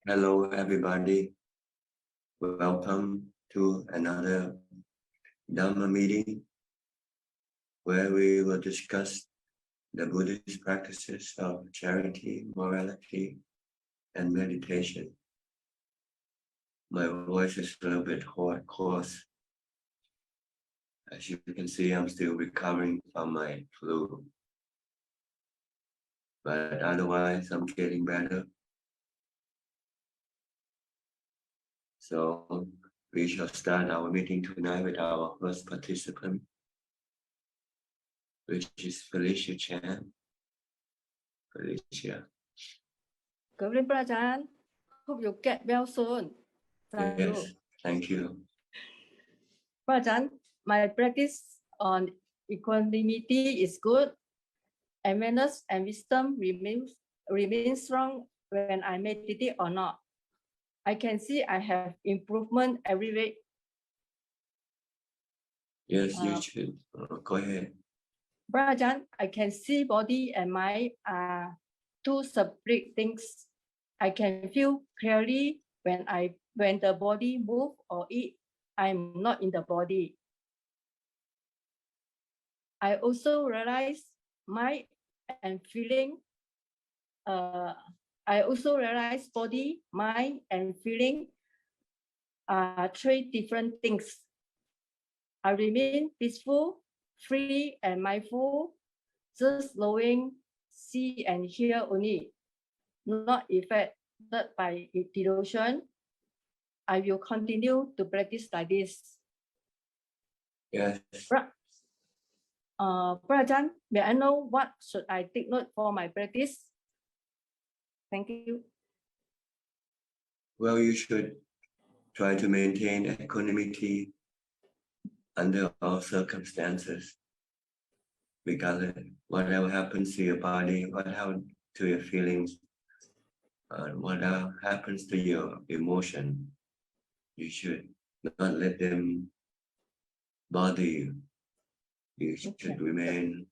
Hello, everybody. Welcome to another Dhamma meeting where we will discuss the Buddhist practices of charity, morality, and meditation. My voice is a little bit hoarse. As you can see, I'm still recovering from my flu. But otherwise, I'm getting better. So we shall start our meeting tonight with our first participant, which is Felicia Chan. Felicia. Good evening, Ajahn. Hope you get well soon. Yes, thank you. Ajahn, my practice on equanimity is good. Awareness and wisdom remain strong when I meditate or not. I can see I have improvement every week. Yes, you should. Go ahead. Ajahn, I can see body and mind are two separate things. I can feel clearly when the body move or eat. I'm not in the body. I also realize mind and feeling. I also realize body, mind, and feeling are three different things. I remain peaceful, free, and mindful, just knowing, see, and hear only, not affected by delusion. I will continue to practice like this. Yes. Ajahn, may I know what should I take note for my practice? Thank you. Well, you should try to maintain equanimity under all circumstances, regardless whatever happens to your body, what happens to your feelings, what happens to your emotion. You should not let them bother you. You should remain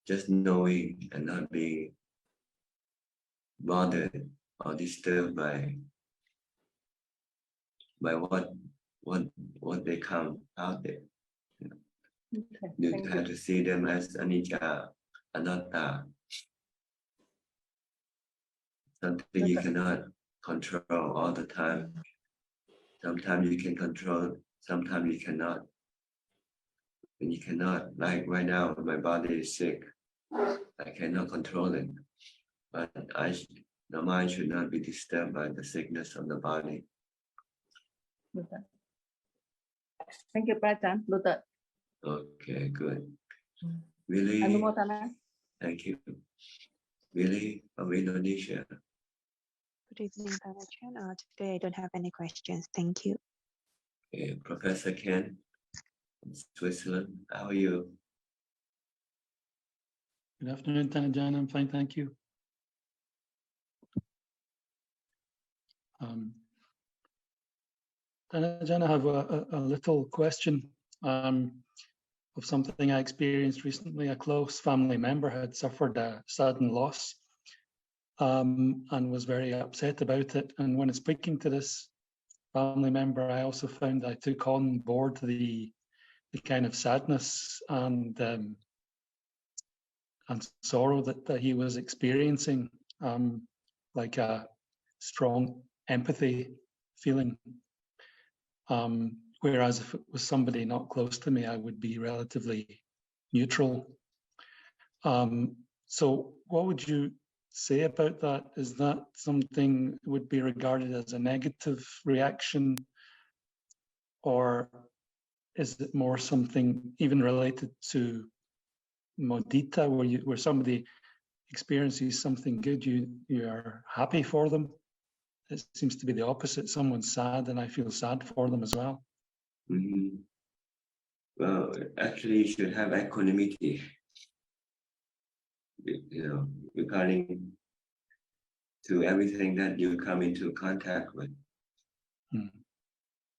just knowing and not be bothered or disturbed by what they come out there. You have to see them as anicca, anatta, something you cannot control all the time. Sometimes you can control, sometimes you cannot. And you cannot, like right now, my body is sick. I cannot control it. But the mind should not be disturbed by the sickness of the body. Thank you, Ajahn. Noted. Okay, good. Really? Thank you. Really, from Indonesia. Good evening, Ajahn. Today I don't have any questions. Thank you. Okay, Professor Ken, from Switzerland. How are you? Good afternoon, Ajahn. I'm fine, thank you. Ajahn, I have a little question of something I experienced recently. A close family member had suffered a sudden loss and was very upset about it. And when speaking to this family member, I also found I took on board the kind of sadness and sorrow that he was experiencing, like a strong empathy feeling. Whereas if it was somebody not close to me, I would be relatively neutral. So what would you say about that? Is that something would be regarded as a negative reaction, or is it more something even related to mudita, where somebody experiences something good, you are happy for them? It seems to be the opposite. Someone's sad and I feel sad for them as well. Mm-hmm. Well, actually, you should have equanimity, regarding to everything that you come into contact with.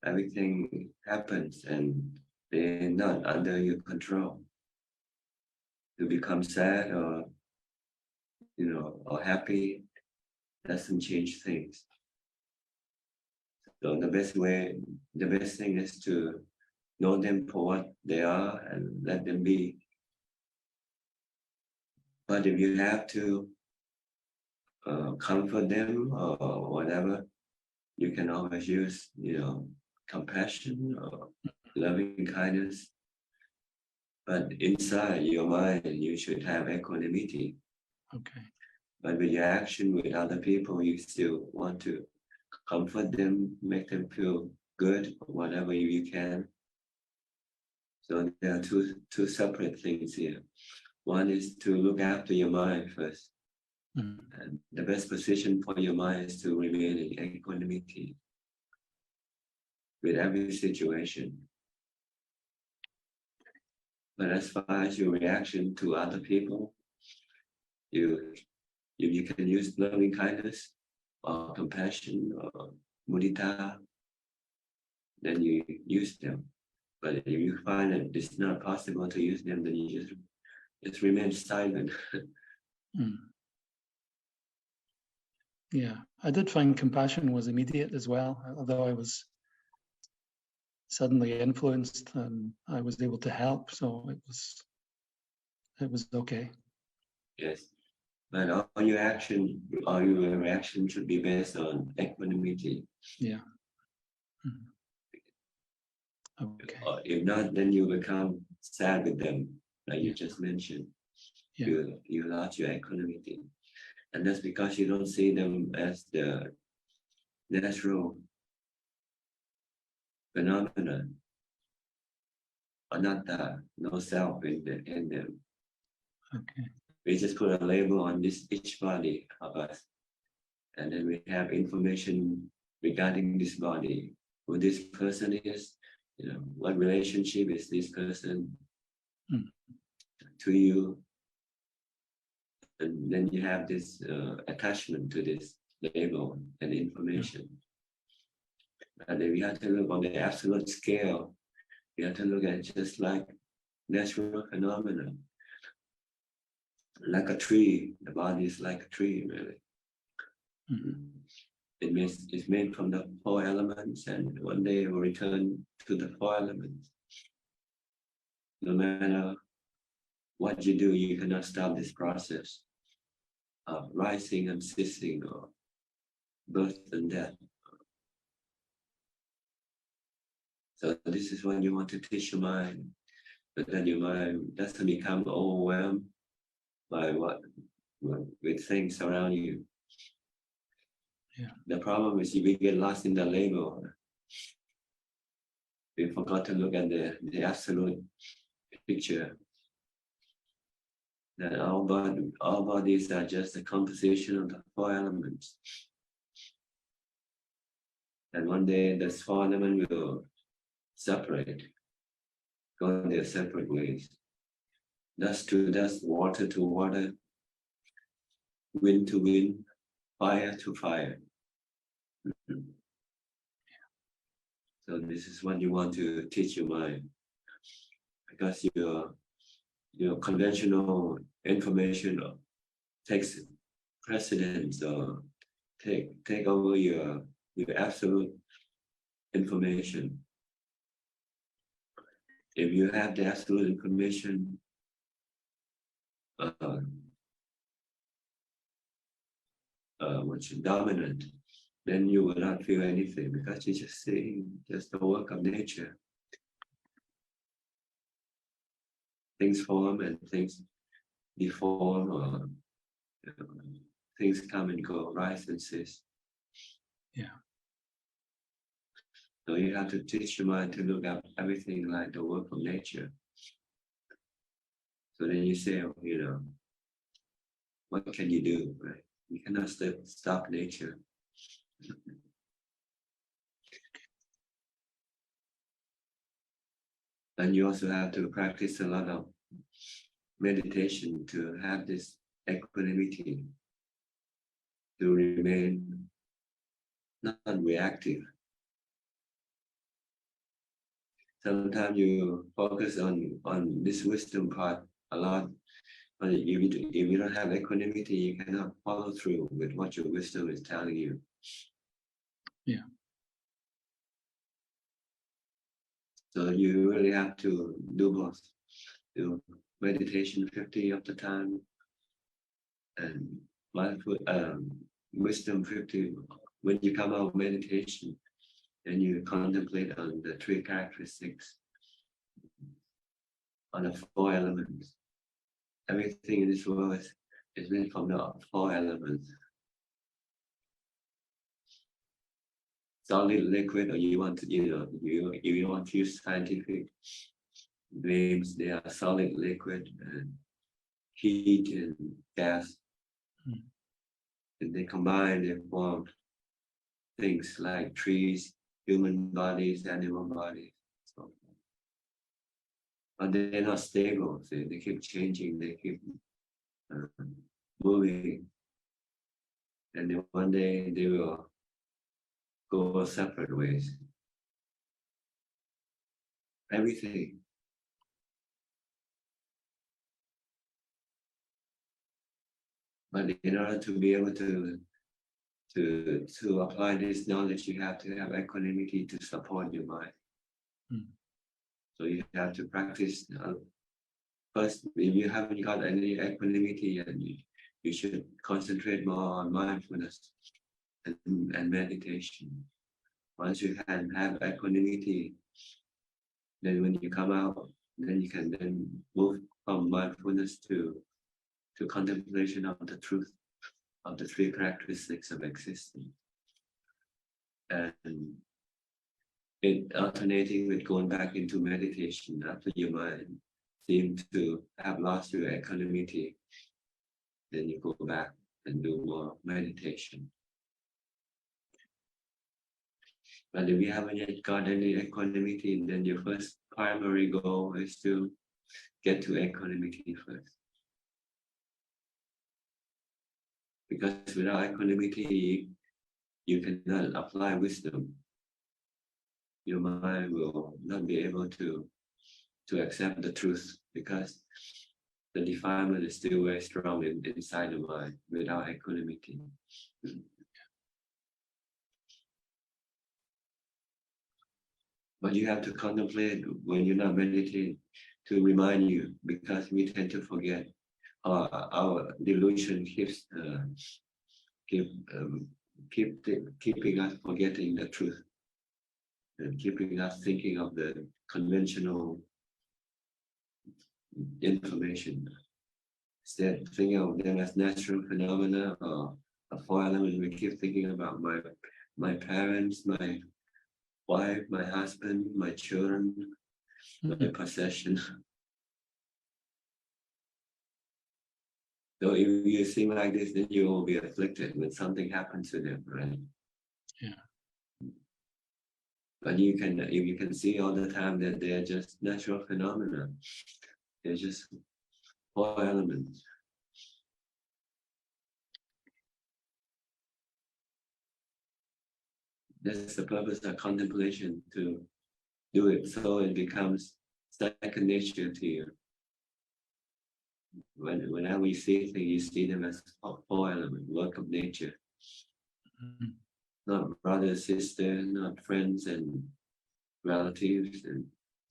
Everything happens and they're not under your control. To become sad or happy, doesn't change things. So the best thing is to know them for what they are and let them be. But if you have to comfort them or whatever, you can always use, compassion or loving kindness. But inside your mind, you should have equanimity. Okay. But with your action with other people, you still want to comfort them, make them feel good, or whatever you can. So there are two separate things here. One is to look after your mind first. And the best position for your mind is to remain in equanimity with every situation. But as far as your reaction to other people, you can use loving kindness or compassion or mudita, then you use them. But if you find that it's not possible to use them, then you just remain silent. Yeah, I did find compassion was immediate as well, although I was suddenly influenced and I was able to help, so it was okay. Yes, but all your reaction should be based on equanimity. Yeah. Okay. If not, then you become sad with them, like you just mentioned. Yeah. You lost your equanimity. And that's because you don't see them as the natural phenomenon, anatta, no self in them. Okay. We just put a label on each body of us, and then we have information regarding this body, who this person is, what relationship is this person to you, and then you have this attachment to this label and information. And if you have to look on the absolute scale, you have to look at it just like natural phenomena. Like a tree, the body is like a tree, really. It's made from the 4 elements, and one day it will return to the 4 elements. No matter what you do, you cannot stop this process of rising and ceasing, or birth and death. So this is what you want to teach your mind, but then your mind doesn't become overwhelmed by with things around you. Yeah. The problem is we get lost in the label. We forgot to look at the absolute picture. That all bodies are just a composition of the 4 elements. And one day those 4 elements will separate, go their separate ways. Dust to dust, water to water, wind to wind, fire to fire. So this is what you want to teach your mind, because your conventional information takes precedence or take over your absolute information. If you have the absolute information which is dominant, then you will not feel anything, because you're just seeing just the work of nature. Things form and things deform, or things come and go, rise and cease. Yeah. So you have to teach your mind to look at everything like the work of nature. So then you say, what can you do, right? You cannot stop nature. And you also have to practice a lot of meditation to have this equanimity, to remain non-reactive. Sometimes you focus on this wisdom part a lot, But if you don't have equanimity, you cannot follow through with what your wisdom is telling you. Yeah. So you really have to do both. Do meditation 50 of the time and mindful wisdom 50. When you come out of meditation and you contemplate on the three characteristics, on the four elements. Everything in this world is made from the four elements. Solid, liquid, or you want to, you want to use scientific names, they are solid, liquid, and heat and gas. And they combine, they form things like trees, human bodies, animal bodies, so forth. But they're not stable. They keep changing, they keep moving. And then one day they will go separate ways. Everything. But in order to be able to apply this knowledge, you have to have equanimity to support your mind. So you have to practice. First, if you haven't got any equanimity, and you should concentrate more on mindfulness and meditation. Once you can have equanimity, then when you come out, then you can then move from mindfulness to contemplation of the truth of the three characteristics of existence. And it alternating with going back into meditation after your mind seems to have lost your equanimity, then you go back and do more meditation. But if you haven't yet got any equanimity, then your first primary goal is to get to equanimity first. Because without equanimity, you cannot apply wisdom. Your mind will not be able to accept the truth, because the defilement is still very strong inside the mind without equanimity. But you have to contemplate when you're not meditating to remind you, because we tend to forget. Our delusion keeps keeping us forgetting the truth, and keeping us thinking of the conventional information. Instead, thinking of them as natural phenomena or a four element, we keep thinking about my parents, my wife, my husband, my children, my possession. So if you think like this, then you will be afflicted when something happens to them, right? Yeah. But if you can see all the time that they're just natural phenomena, they're just four elements. That's the purpose of contemplation, to do it so it becomes second nature to you. Whenever you see things, you see them as four element, work of nature. Not brother, sister, not friends and relatives and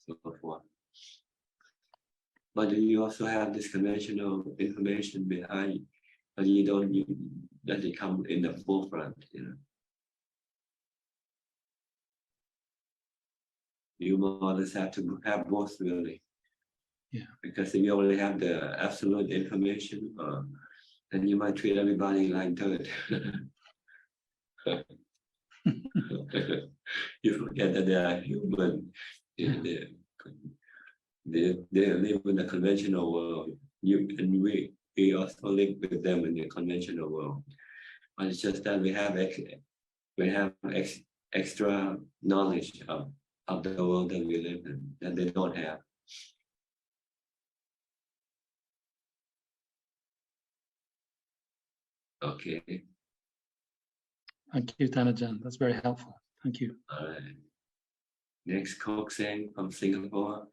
so forth. But you also have this conventional information behind, but you don't let it come in the forefront, You more or less have to have both, really. Yeah. Because if you only have the absolute information, then you might treat everybody like dirt. You forget that they are human. They live in the conventional world. We also live with them in the conventional world. But it's just that we have extra knowledge of the world that we live in that they don't have. Okay. Thank you, Thanajan. That's very helpful. Thank you. All right. Next, Kok Seng from Singapore.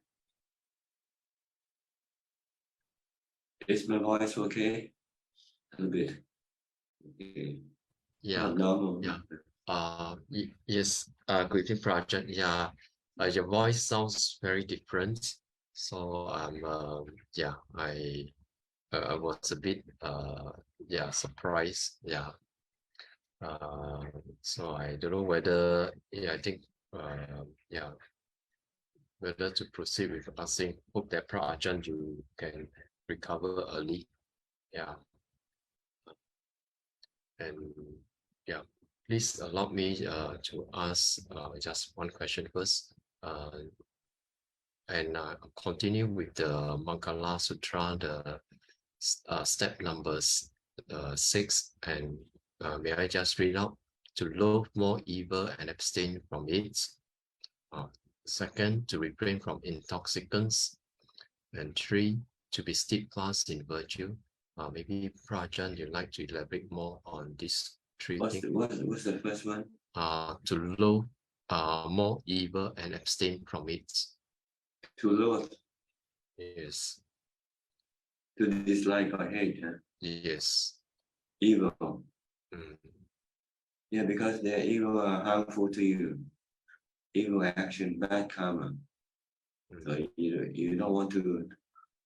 Is my voice okay? A little bit. Okay. Yeah. Not normal. Yeah. Yes. Good evening, Project. Yeah. Your voice sounds very different. So yeah, I was a bit yeah, surprised. Yeah. So I don't know whether, yeah, I think yeah, whether to proceed with asking. Hope that Ajahn, you can recover early. Yeah. And yeah, please allow me to ask just one question first. And continue with the Mangala Sutra, the step numbers 6, and may I just read out: to loathe more evil and abstain from it. Second, to refrain from intoxicants. And 3, to be steadfast in virtue. Maybe Prajan, you'd like to elaborate more on these 3 What's things. what's the first one? To loathe more evil and abstain from it. To loathe, Yes. to dislike or hate, huh? Yes. Evil. Mm. Yeah, because they're evil are harmful to you. Evil action, bad karma. So you don't want to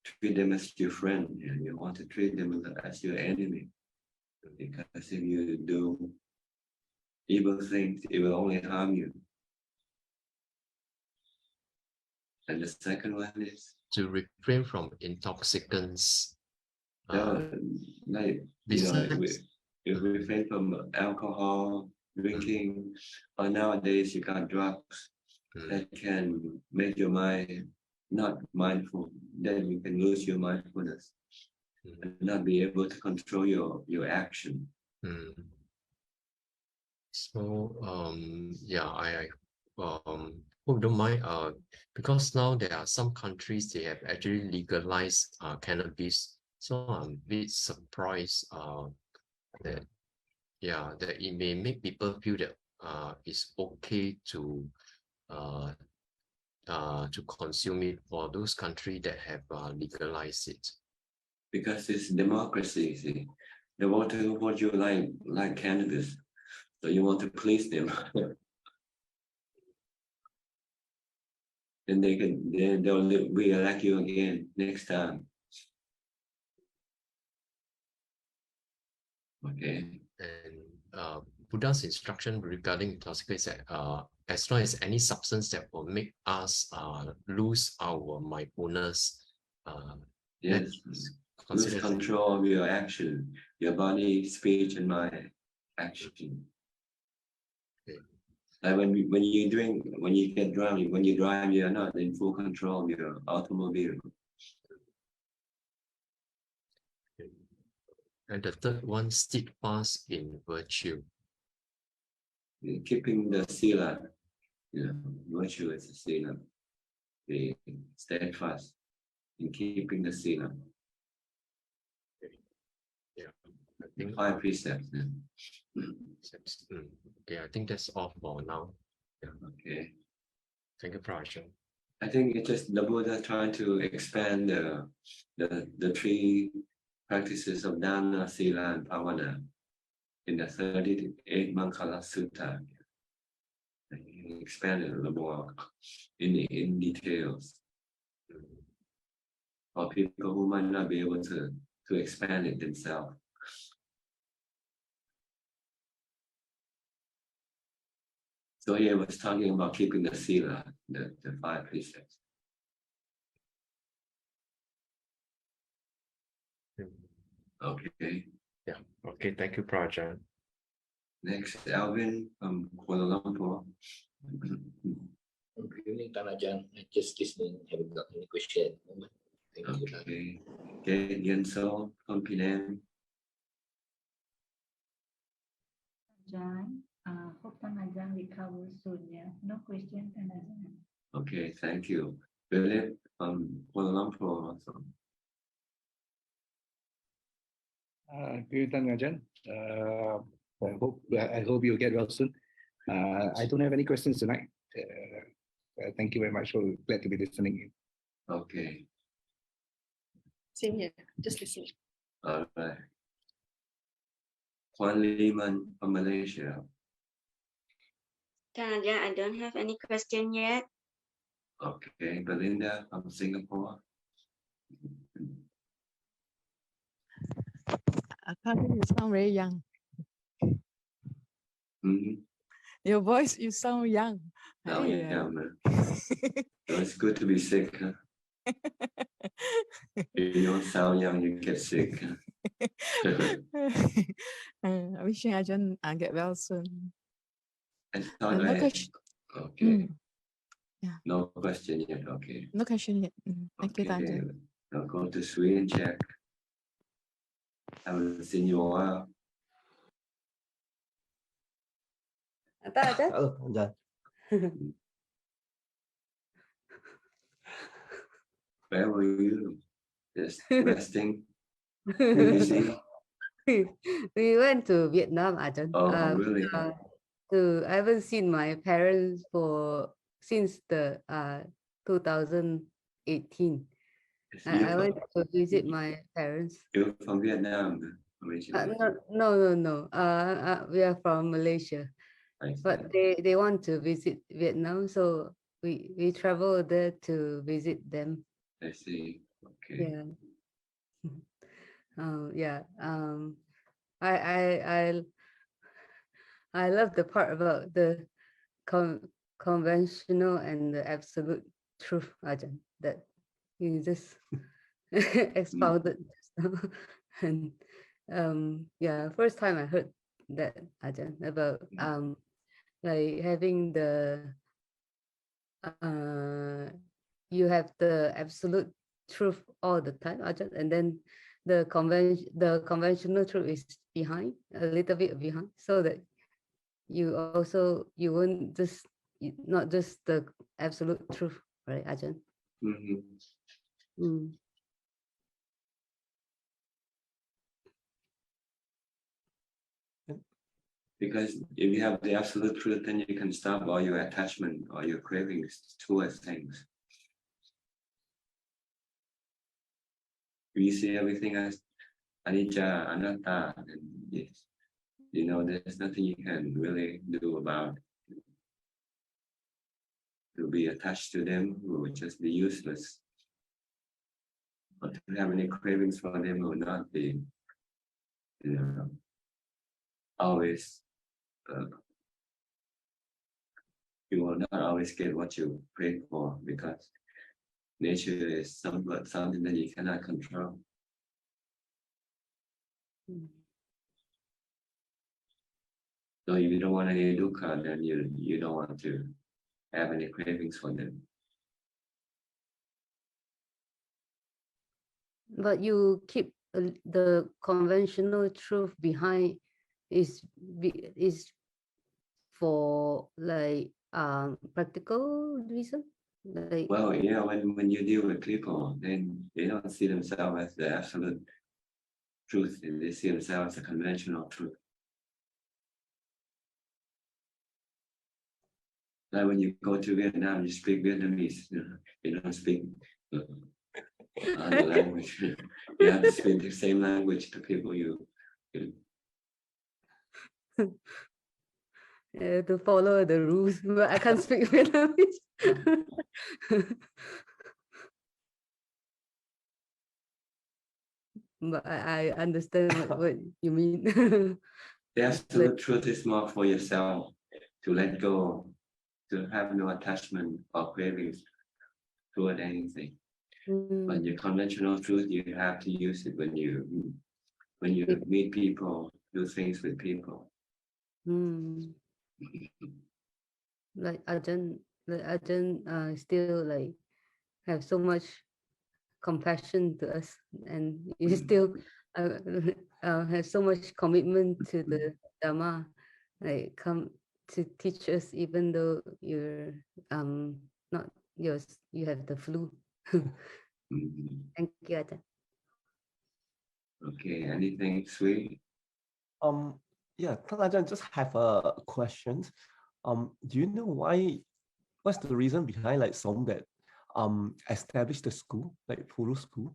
treat them as your friend. You want to treat them as your enemy. Because if you do evil things, it will only harm you. And the second one is To refrain from intoxicants. like Besides, if we refrain from alcohol, drinking, or nowadays you got drugs that can make your mind not mindful. Then you can lose your mindfulness and not be able to control your action. So yeah, I hope don't mind because now there are some countries they have actually legalized cannabis. So I'm a bit surprised that yeah, that it may make people feel that it's okay to consume it for those countries that have legalized it. Because it's democracy, see. They want to what you like cannabis. So you want to please them. Then they'll re-elect you again next time. Okay. And Buddha's instruction regarding intoxicants is that as long as any substance that will make us lose our mindfulness, Yes. Lose control of your action, your body, speech, and mind action. Okay. Like when you drink, when you get drunk, when you drive, you're not in full control of your automobile. Okay. And the third one, steadfast in virtue. Keeping the sila, virtue is the sila. Be steadfast in keeping the sila. Yeah, I think 5 precepts. okay, I think that's all for now. Yeah. Okay. Thank you, Prajna. I think it's just the Buddha trying to expand the 3 practices of Dhamma, Sila, and Bhavana in the 38 Mangala Sutta. He expanded a little more in details for people who might not be able to expand it themselves. So he was talking about keeping the Sila, the 5 precepts. Okay. Yeah. Okay. Thank you, Prajna. Next, Alvin from Kuala Lumpur. Good evening, Ajahn. I just listening. Haven't got any question at the moment. Thank you. Okay. Okay, Yenso from Penang. Ajahn, hope Ajahn recover soon. Yeah, no question, Ajahn. Okay, thank you. Philip from Kuala Lumpur also. Good evening, Ajahn. I hope you'll get well soon. I don't have any questions tonight. Thank you very much. So glad to be listening in. Okay. Same here. Just listen. All right. Juan Lehman from Malaysia. Yeah, I don't have any question yet. Okay, Belinda from Singapore. Karen, you sound very young. Mm-hmm. Your voice, you sound young. Oh, Hey, yeah, man. So it's good to be sick. Huh? If you don't sound young, you get sick. I wish Ajahn get well soon. I thought No I. question. Okay. Yeah. No question yet. Okay. No question yet. Thank you, Okay. Ajahn. I'll go to Sweden check. Haven't seen you in a while. Hello, Ajahn. Where were you? Just resting. Busy. We went to Vietnam, Ajahn. Oh, really? I haven't seen my parents since the 2018. I went to visit my parents. You're from Vietnam originally. No. We are from Malaysia, but they want to visit Vietnam, so we travel there to visit them. I see. Okay. Yeah. Yeah. I love the part about the conventional and the absolute truth, Ajahn, that you just expounded just now. And yeah, first time I heard that, Ajahn, about like having the you have the absolute truth all the time, Ajahn, and then the conventional truth is behind, a little bit behind, so that you won't just not just the absolute truth, right, Ajahn? Mm-hmm. Because if you have the absolute truth, then you can stop all your attachment or your cravings towards things. If you see everything as anicca, anatta, then yes, you know there's nothing you can really do about it. To be attached to them will just be useless. But to have any cravings for them will not be, you know, always. You will not always get what you pray for because nature is something that you cannot control. So if you don't want any dukkha, then you don't want to have any cravings for them. But you keep the conventional truth behind is for like practical reason. Like, well, yeah, when you deal with people, then they don't see themselves as the absolute truth, and they see themselves as a conventional truth. Like when you go to Vietnam, you speak Vietnamese. You don't speak other language. You have to speak the same language to people you to follow the rules, but I can't speak Vietnamese. But I understand what you mean. The absolute truth is more for yourself, to let go, to have no attachment or cravings toward anything. But your conventional truth, you have to use it when you meet people, do things with people. Like Ajahn still like have so much compassion to us, and you still have so much commitment to the Dhamma, like come to teach us even though you're not yours, you have the flu. Thank you, Ajahn. Okay, anything sweet? Yeah, Ajahn, just have a question. Do you know what's the reason behind like some that established the school, like Puru school?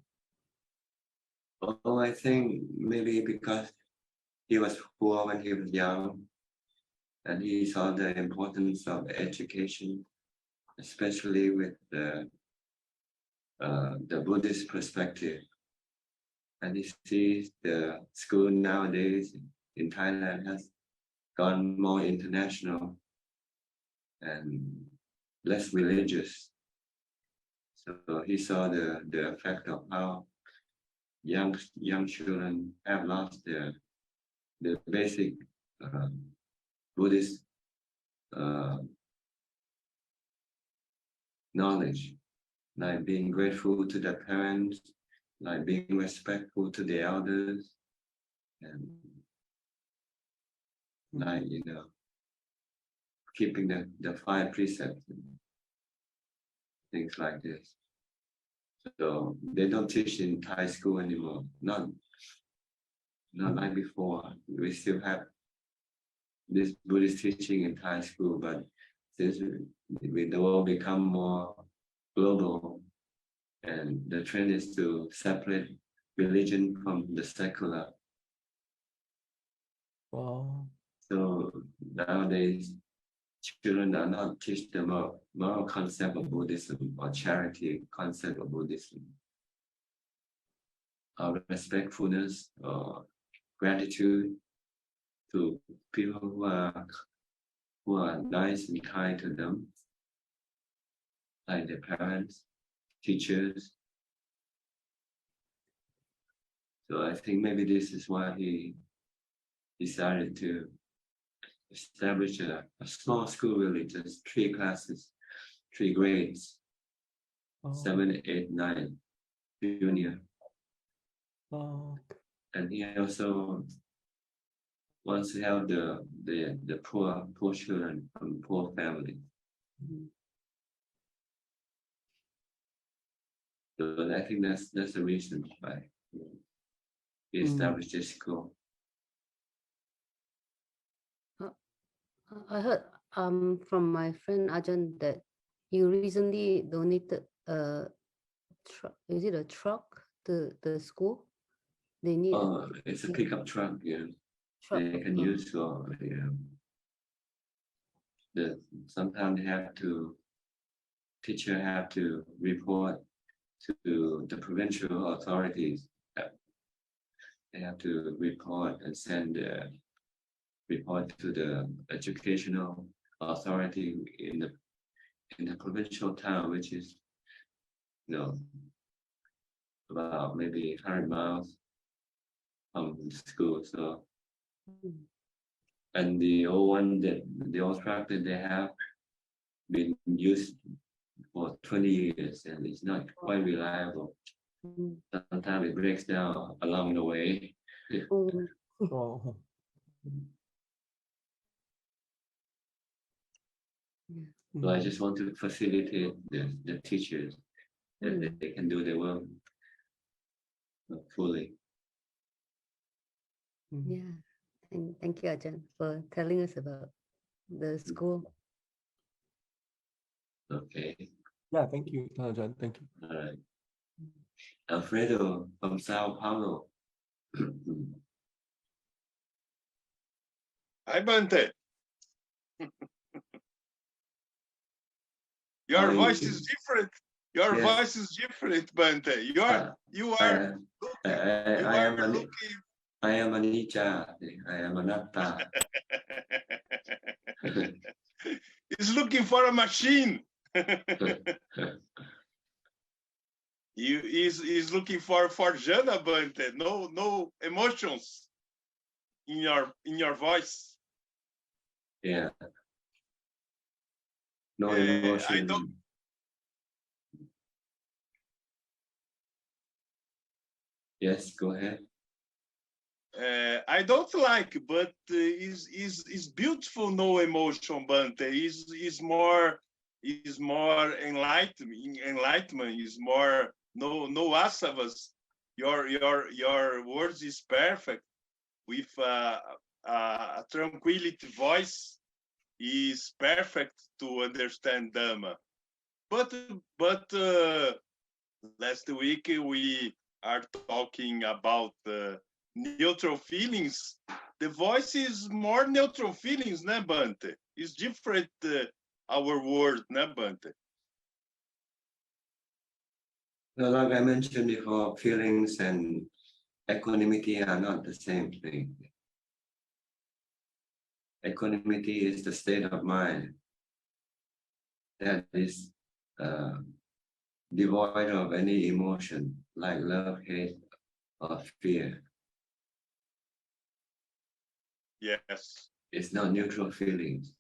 Oh, I think maybe because he was poor when he was young, and he saw the importance of education, especially with the Buddhist perspective. And he sees the school nowadays in Thailand has gone more international and less religious. So he saw the effect of how young children have lost the basic Buddhist knowledge, like being grateful to their parents, like being respectful to the elders, and like keeping the 5 precepts and things like this. So they don't teach in Thai school anymore. Not like before. We still have this Buddhist teaching in Thai school, but since the world become more global, and the trend is to separate religion from the secular. Wow. So nowadays, children are not teach the moral concept of Buddhism or charity concept of Buddhism, or respectfulness or gratitude to people who are nice and kind to them, like their parents, teachers. So I think maybe this is why he decided to establish a small school, really, just 3 classes, 3 grades, 7, 8, 9, junior. And he also wants to help the poor children from poor families. So I think that's the reason why he established this school. I heard from my friend Ajahn that you recently donated a truck. Is it a truck to the school? They need. It's a pickup truck. Yeah, truck. They can use for sometimes teacher have to report to the provincial authorities. They have to report and send a report to the educational authority in the provincial town, which is about maybe 100 miles from the school. So, and the old truck that they have been used for 20 years, and it's not quite reliable. Sometimes it breaks down along the way. So I just want to facilitate the teachers that they can do their work fully. Yeah, and thank you, Ajahn, for telling us about the school. Okay. Yeah, thank you, Ajahn. Thank you. All right. Alfredo from Sao Paulo. Hi, Bante. Your voice is different. Your voice is different, Bante. I am anicca. I am anatta. He's looking for a machine. He's looking for jhana, Bante. No emotions in your voice. Yeah. No emotion. I don't. Yes, go ahead. I don't like, but is beautiful. No emotion, Bante. Is more enlightenment. Is more no asavas. Your words is perfect with a tranquility voice. Is perfect to understand Dhamma. But last week are talking about neutral feelings, the voice is more neutral feelings, né, Bante? It's different our word, né, Bante? Well, like I mentioned before, feelings and equanimity are not the same thing. Equanimity is the state of mind that is devoid of any emotion like love, hate, or fear. Yes. It's not neutral feelings.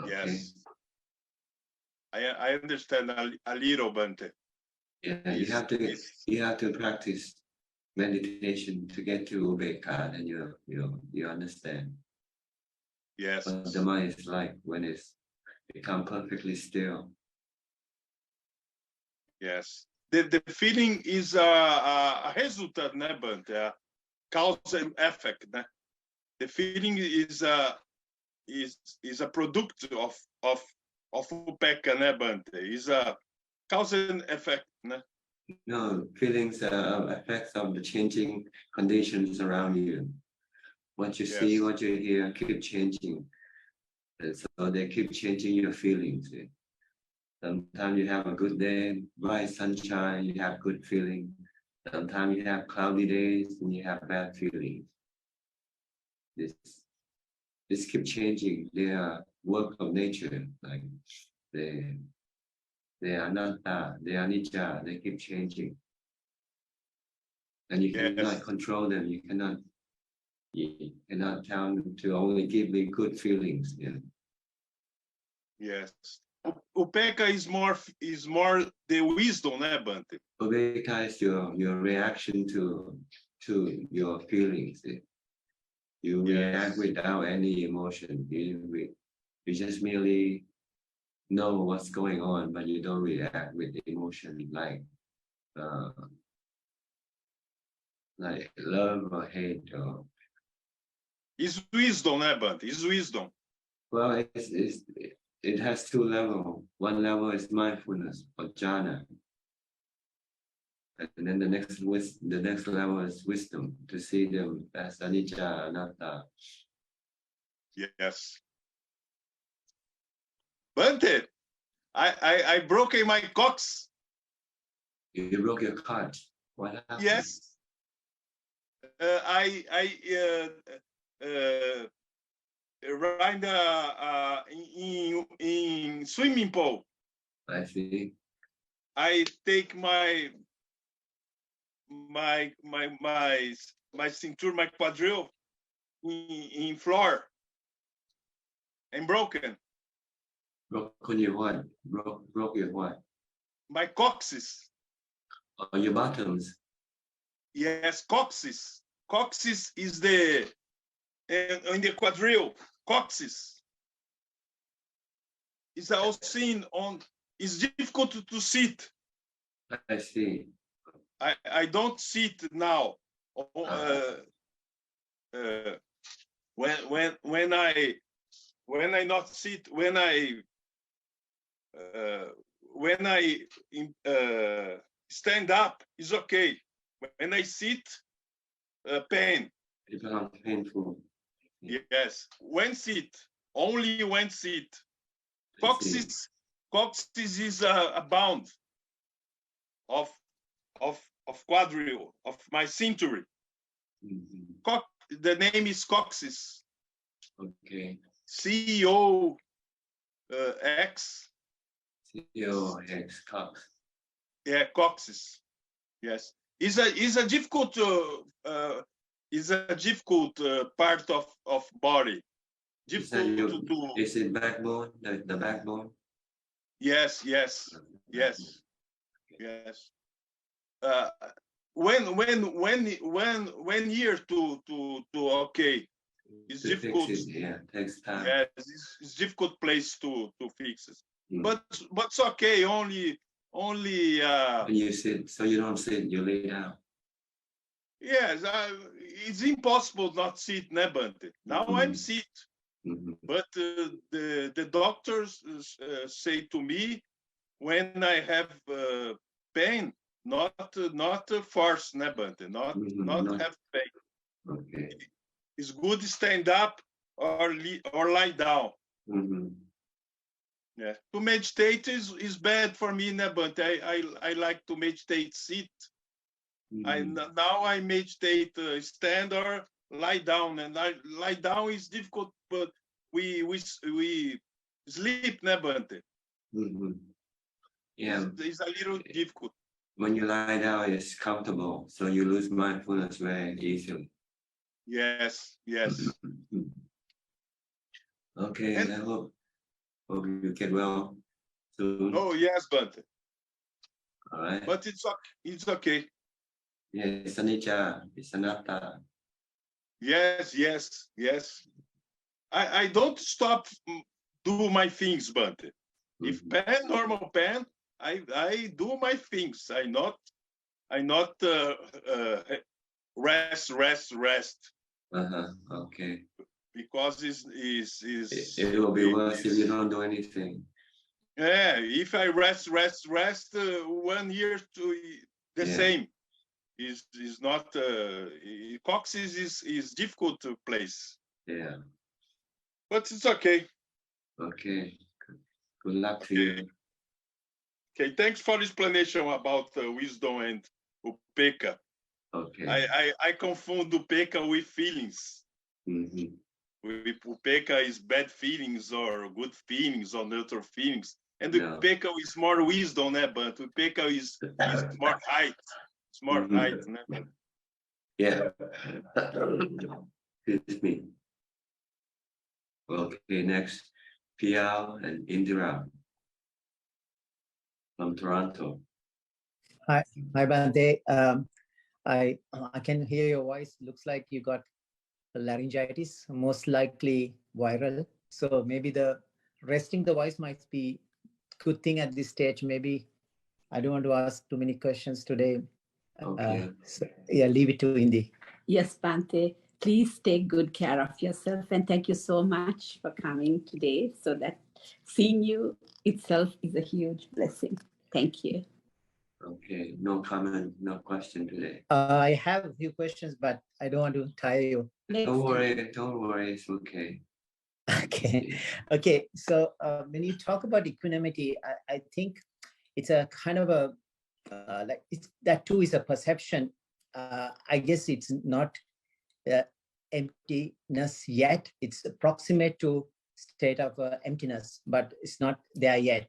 Okay. Yes. I understand a little, Bante. Yeah, you have to practice meditation to get to Ubeka, and you understand. Yes. What the mind is like when it's become perfectly still. Yes. The feeling is a result, né, Bante? A cause and effect, né? The feeling is a product of Upeka, né, Bante? Is a cause and effect, né? No, feelings are effects of the changing conditions around you. What you see, what you hear, keep changing. And so they keep changing your feelings. Sometimes you have a good day, bright sunshine, you have good feeling. Sometimes you have cloudy days and you have bad feelings. This keep changing. They are work of nature. Like they are anatta, they are nijja, they keep changing. And you cannot control them. You cannot tell them to only give me good feelings. Yeah. Yes. Upeka is more the wisdom, né, Bante? Ubeka is your reaction to your feelings. You react without any emotion. You just merely know what's going on, but you don't react with emotion like love or hate or. It's wisdom, né, Bante? It's wisdom. Well, it has two levels. One level is mindfulness or jhana, and then the next level is wisdom, to see them as anicca, anatta. Yes. Bante, I broke my cocks. You broke your cart. What happened? Yes. I ride in swimming pool. I see. I take my cintura, my quadril in floor and broken. Broken your what? Broke your what? My coccyx. Oh, your bottoms. Yes, coccyx. Coccyx is the in the quadril. Coccyx. It's also seen on. It's difficult to sit. I see. I don't sit now. When I not sit, when I stand up is okay. When I sit, pain. It becomes painful. Yes, when sit, only when sit. Coccyx is a bound of quadril of my cintura. The name is coccyx. Okay. CEO X. CEO X Cox. Yeah, coccyx. Yes, is a difficult part of body. Difficult to. Is it backbone? The backbone? Yes. When year to okay. It's difficult. Takes time. Yes, it's difficult place to fix it. But it's okay. Only. When you sit, so you don't sit, you lay down. Yes, it's impossible not sit, né, Bante? Now I'm sit, but the doctors say to me, when I have pain, not force, né, Bante? Not have pain. Okay. It's good to stand up or lie down. Yeah. To meditate is bad for me, né, Bante? I like to meditate sit. Now I meditate stand or lie down, and lie down is difficult, but we sleep, né, Bante? Yeah. It's a little difficult. When you lie down, it's comfortable, so you lose mindfulness very easily. Yes. Okay, I hope you get well soon. Oh yes, Bante. All right. But it's okay. Yes, anicca, it's anatta. Yes. I don't stop do my things, Bante. If pen, normal pen, I do my things. I not rest. Okay. Because it will be worse if you don't do anything. Yeah, if I rest 1 year to the same. Is not Cox is difficult to place. Yeah. But it's okay. Okay. Good luck to you. Okay, thanks for explanation about wisdom and upeka. Okay. I confund upeka with feelings. With upeka is bad feelings or good feelings or neutral feelings. And upeka is more wisdom, né? But upeka is more height. It's more height, né? Yeah. Excuse me. Okay, next, Pia and Indira from Toronto. Hi, Bante. I can hear your voice. Looks like you got laryngitis, most likely viral. So maybe the resting the voice might be good thing at this stage. Maybe I don't want to ask too many questions today. Okay. So, yeah, leave it to Indy. Yes, Bante. Please take good care of yourself, and thank you so much for coming today. So that seeing you itself is a huge blessing. Thank you. Okay, no comment, no question today. I have a few questions, but I don't want to tire you. Don't worry, it's okay. Okay. So when you talk about equanimity, I think it's a kind of a that too is a perception. I guess it's not emptiness yet. It's approximate to state of emptiness, but it's not there yet.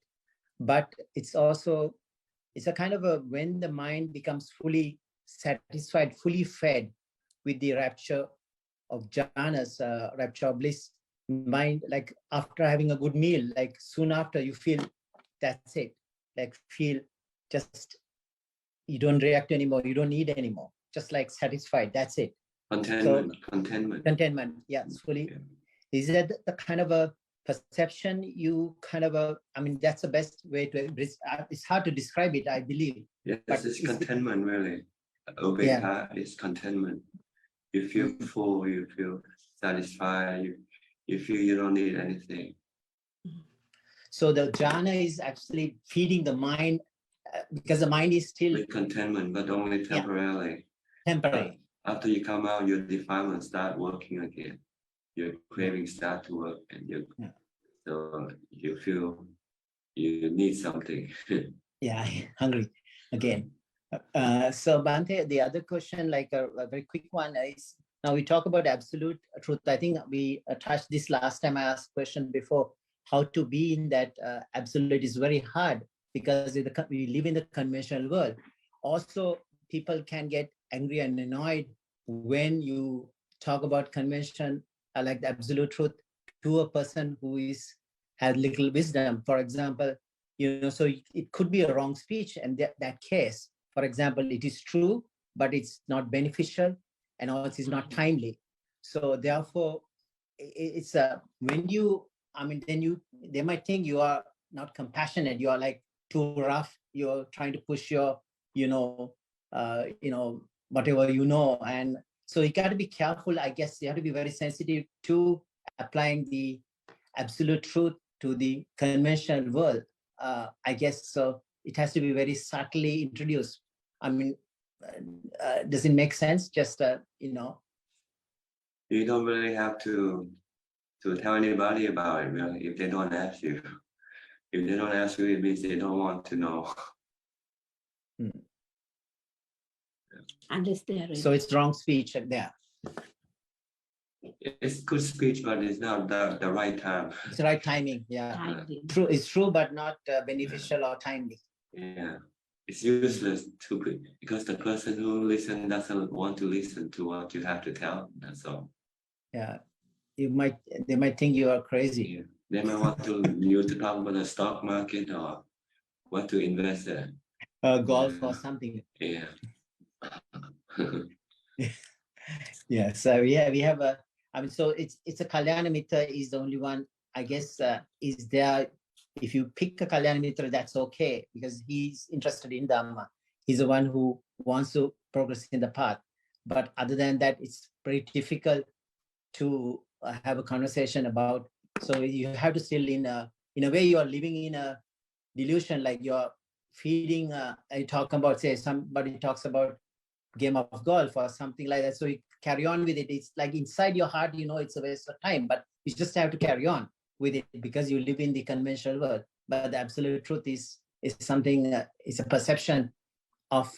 But it's also, it's a kind of a when the mind becomes fully satisfied, fully fed with the rapture of jhanas, rapture of bliss, mind, like after having a good meal, like soon after you feel that's it, like feel just, you don't react anymore, you don't need anymore, just like satisfied, that's it. Contentment, yeah, it's fully. Yeah. Is that the kind of a perception you kind of I mean, that's the best way to, it's hard to describe it, I believe. Yes, but it's contentment, really. Ubeka is contentment. You feel full, you feel satisfied, you feel you don't need anything. So the jhana is actually feeding the mind, because the mind is still with contentment, but only temporarily. Temporary. After you come out, your defilement start working again. Your cravings start to work, and so you feel you need something. Yeah, hungry again. So Bante, the other question, like a very quick one, is now we talk about absolute truth. I think we touched this last time. I asked question before, how to be in that absolute is very hard because we live in the conventional world. Also, people can get angry and annoyed when you talk about convention, like the absolute truth, to a person who has little wisdom. For example, so it could be a wrong speech, and that case, for example, it is true, but it's not beneficial, and also it's not timely. So therefore, it's when you, I mean, then they might think you are not compassionate. You are like too rough. You're trying to push your, whatever and so you got to be careful. I guess you have to be very sensitive to applying the absolute truth to the conventional world. I guess so. It has to be very subtly introduced. I mean, does it make sense? Just you know, you don't really have to tell anybody about it, really, if they don't ask you. If they don't ask you, it means they don't want to know. Unless they are so it's wrong speech there. It's good speech, but it's not the right time. It's the right timing. Yeah, timely. true. It's true, but not beneficial or timely. Yeah, it's useless because the person who listens doesn't want to listen to what you have to tell. That's all. Yeah, they might think you are crazy. Yeah. They might want you to talk about the stock market or what to invest in. Golf or something. Yeah. Yeah. So yeah, we have a. I mean, so it's a Kalyana Mitra is the only one. I guess is there. If you pick a Kalyana Mitra, that's okay because he's interested in Dhamma. He's the one who wants to progress in the path. But other than that, it's very difficult to have a conversation about. So you have to still in a way you are living in a delusion, like you're feeding. I talk about, say, somebody talks about game of golf or something like that. So you carry on with it. It's like inside your heart, you know, it's a waste of time, but you just have to carry on with it because you live in the conventional world. But the absolute truth is something. It's a perception of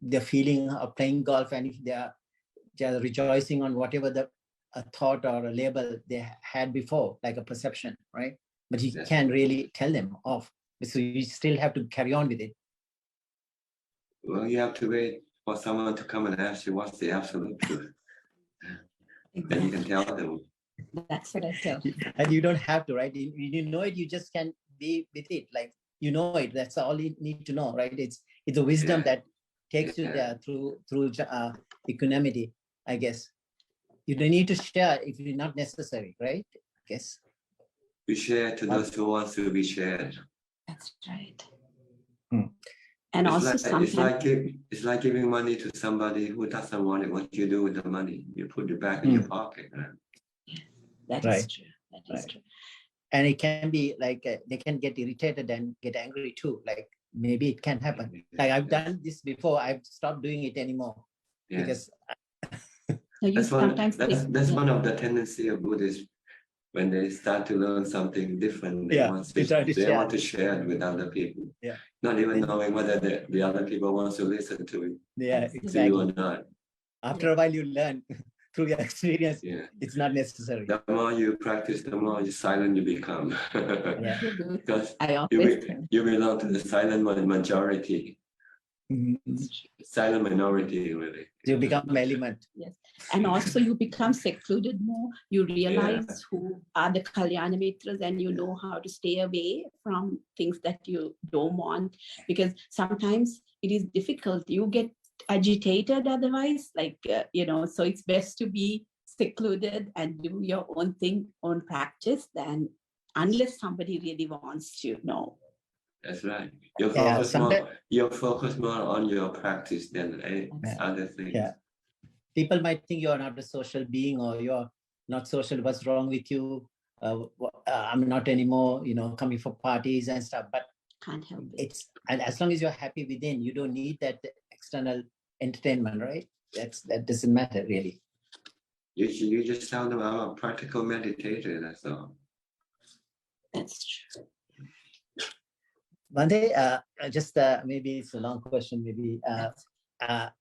the feeling of playing golf, and if they are rejoicing on whatever a thought or a label they had before, like a perception, right? But you can't really tell them off. So you still have to carry on with it. Well, you have to wait for someone to come and ask you what's the absolute truth. Then you can tell them. That's what I tell. And you don't have to, right? You know it, you just can be with it. Like, you know it, that's all you need to know, right? It's a wisdom that takes you there through equanimity, I guess. You don't need to share if it's not necessary, right? I guess. We share to those who want to be shared. That's right. And it's also like, sometimes it's like giving money to somebody who doesn't want it. What do you do with the money? You put it back in your pocket. Right? That Right. is true. That is true. And it can be like they can get irritated and get angry too. Like maybe it can happen. Like I've done this before. I've stopped doing it anymore because. That's one of the tendency of Buddhists. When they start to learn something different, they want to share it with other people. Yeah. Not even knowing whether the other people want to listen to it. Yeah, To exactly. you or not. After a while, you learn through your experience. It's not necessary. The more you practice, the more silent you become. Because you belong to the silent majority. Silent minority, really. You become element. Yes. And also you become secluded more. You realize who are the Kalyana Mitras and you know how to stay away from things that you don't want. Because sometimes it is difficult. You get agitated otherwise, like, so it's best to be secluded and do your own thing, own practice, than unless somebody really wants to know. That's right. You're focused more on your practice than other things. Yeah. People might think you're not a social being or you're not social. What's wrong with you? I'm not anymore, coming for parties and stuff. But can't help it. And as long as you're happy within, you don't need that external entertainment, right? That doesn't matter really. You just tell them I'm a practical meditator. That's all. That's true. Bhante, just maybe it's a long question. Maybe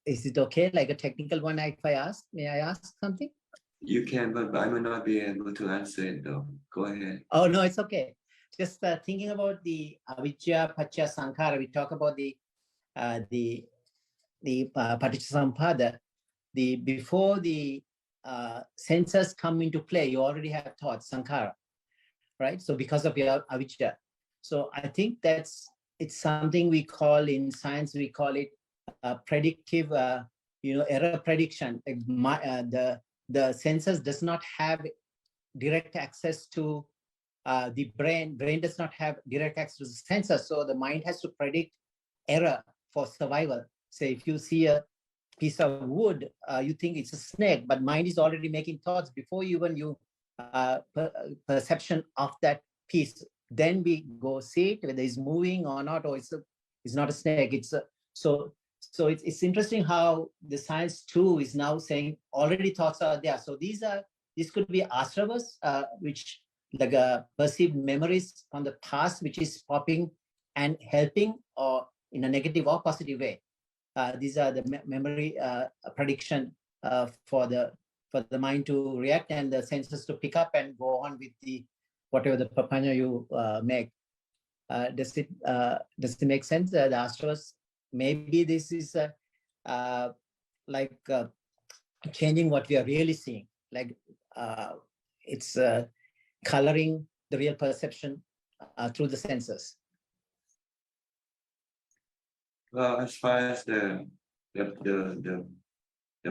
is it okay? Like a technical one, if I ask, may I ask something? You can, but I may not be able to answer it though. Go ahead. Oh no, it's okay. Just thinking about the avijja, paccaya, sankhara. We talk about the paticcasamuppada. Before the senses come into play, you already have thoughts, sankhara, right? So because of your avijja. So I think it's something we call in science, we call it predictive, error prediction. The senses does not have direct access to the brain. Brain does not have direct access to the senses. So the mind has to predict error for survival. Say if you see a piece of wood, you think it's a snake, but mind is already making thoughts before even you perception of that piece then we go see it, whether it's moving or not, or it's not a snake. So it's interesting how the science too is now saying already thoughts are there. So these could be astravas, which like perceived memories from the past, which is popping and helping, or in a negative or positive way. These are the memory prediction for the mind to react and the senses to pick up and go on with the whatever the papanya you make. Does it make sense? The astros, maybe this is like changing what we are really seeing. Like it's coloring the real perception through the senses. Well, as far as the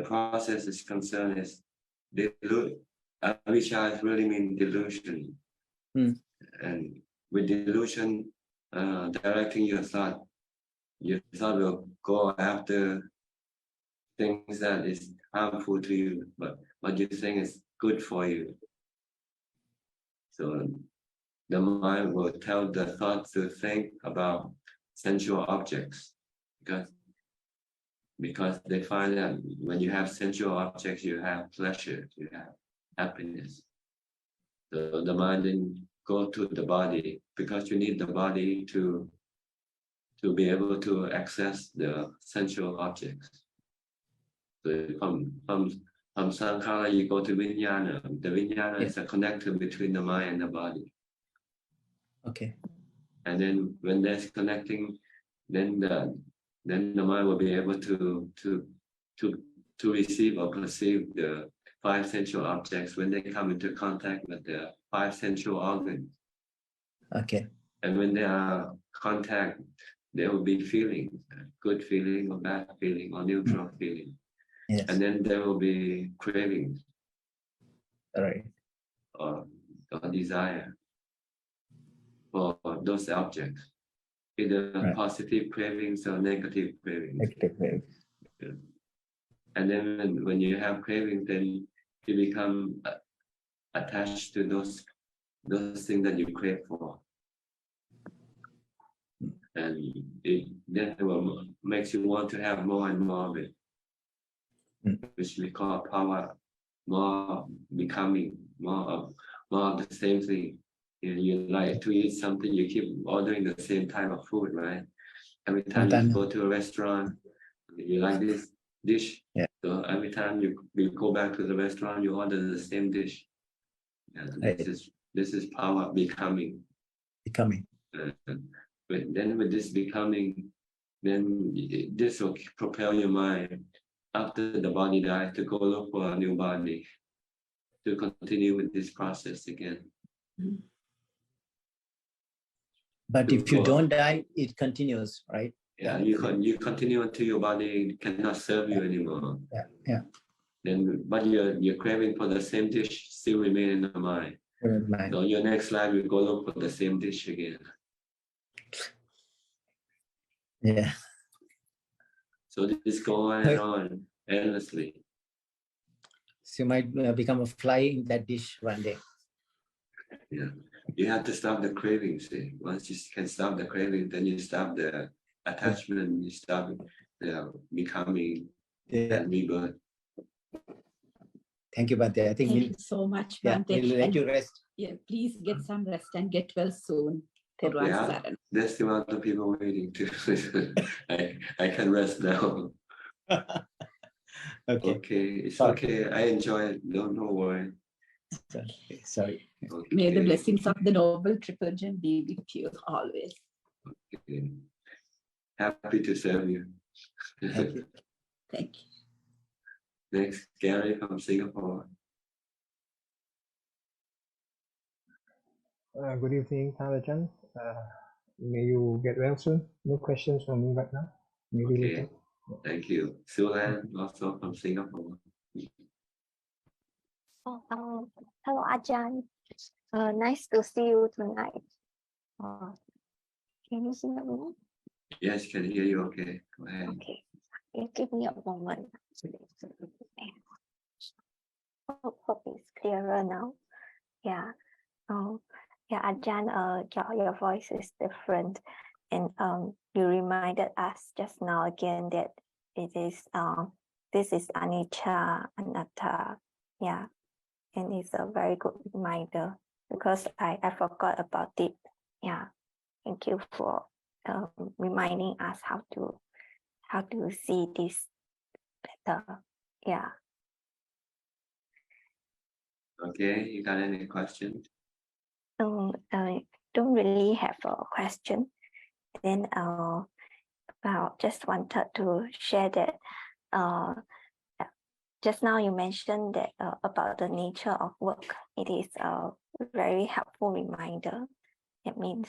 process is concerned, is Avijja really mean delusion. And with delusion directing your thought will go after things that is harmful to you, but what you think is good for you. So the mind will tell the thought to think about sensual objects, because they find that when you have sensual objects, you have pleasure, you have happiness. So the mind then go to the body, because you need the body to be able to access the sensual objects. So from sankhara you go to vijnana. The vijnana is a connector between the mind and the body. Okay. And then when there's connecting, then the mind will be able to receive or perceive the five sensual objects when they come into contact with the five sensual organs. Okay. And when they are contact, there will be feelings, good feeling or bad feeling or neutral feeling. Yes. And then there will be cravings. All right. Or desire for those objects, either positive cravings or negative cravings. Yeah. And then when you have cravings, then you become attached to those things that you crave for. And it then will makes you want to have more and more of it, which we call power, more becoming, more of the same thing. You like to eat something, you keep ordering the same type of food, right? Every time you go to a restaurant, you like this dish. Yeah. So every time you go back to the restaurant, you order the same dish. And this is power becoming. But then with this becoming, then this will propel your mind after the body dies to go look for a new body, to continue with this process again. But if you don't die, it continues, right? Yeah, you continue until your body cannot serve you anymore. Yeah. Then, but your craving for the same dish still remain in the mind. So your next life, you go look for the same dish again. Yeah. So this go on and on endlessly. So you might become a fly in that dish one day. Yeah, you have to stop the craving. See, once you can stop the craving, then you stop the attachment. You stop the becoming and rebirth. Thank you, Bhante. I think Thank you so much, yeah, Bhante. we'll let you rest. Yeah, please get some rest and get well soon. Yeah, there's still other people waiting too. I can rest now. Okay, it's okay. I enjoy it. Don't worry. Okay, sorry. Okay. May the blessings of the Noble Triple Gem be with you always. Okay. Happy to serve you. Thank you. Thank you. Next, Gary from Singapore. Good evening, Ajahn. May you get well soon. No questions from me right now. Maybe later. Thank you. Sulan, also from Singapore. Hello, Ajahn. Nice to see you tonight. Can you hear me? Yes, can hear you. Okay, go ahead. Okay, you give me a moment. Hope it's clearer now. Yeah. Yeah, Ajahn, your voice is different, and you reminded us just now again that it is this is anicca, anatta, yeah, and it's a very good reminder because I forgot about it. Yeah, thank you for reminding us how to see this better. Yeah. Okay, you got any questions? I don't really have a question. Then just wanted to share that just now you mentioned that about the nature of work. It is a very helpful reminder. It means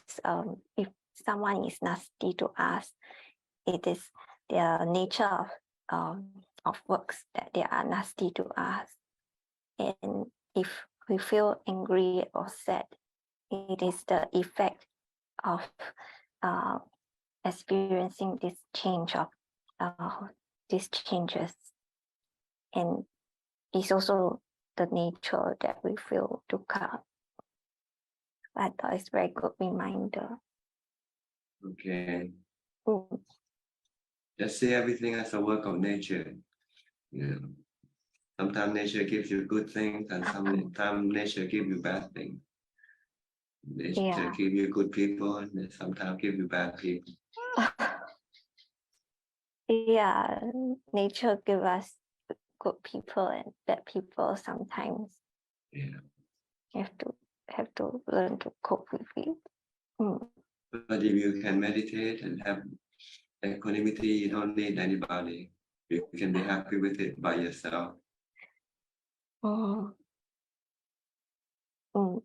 if someone is nasty to us, it is their nature of works that they are nasty to us. And if we feel angry or sad, it is the effect of experiencing this change of these changes, and it's also the nature that we feel dukkha. I thought it's a very good reminder. Okay. Mm. Just see everything as a work of nature. You know, sometimes nature gives you good things, and sometimes nature gives you bad things. Nature gives you good people, and sometimes gives you bad people. Yeah, nature gives us good people and bad people sometimes. Yeah. You have to learn to cope with it. Mm. But if you can meditate and have equanimity, you don't need anybody. You can be happy with it by yourself. Oh. Mm.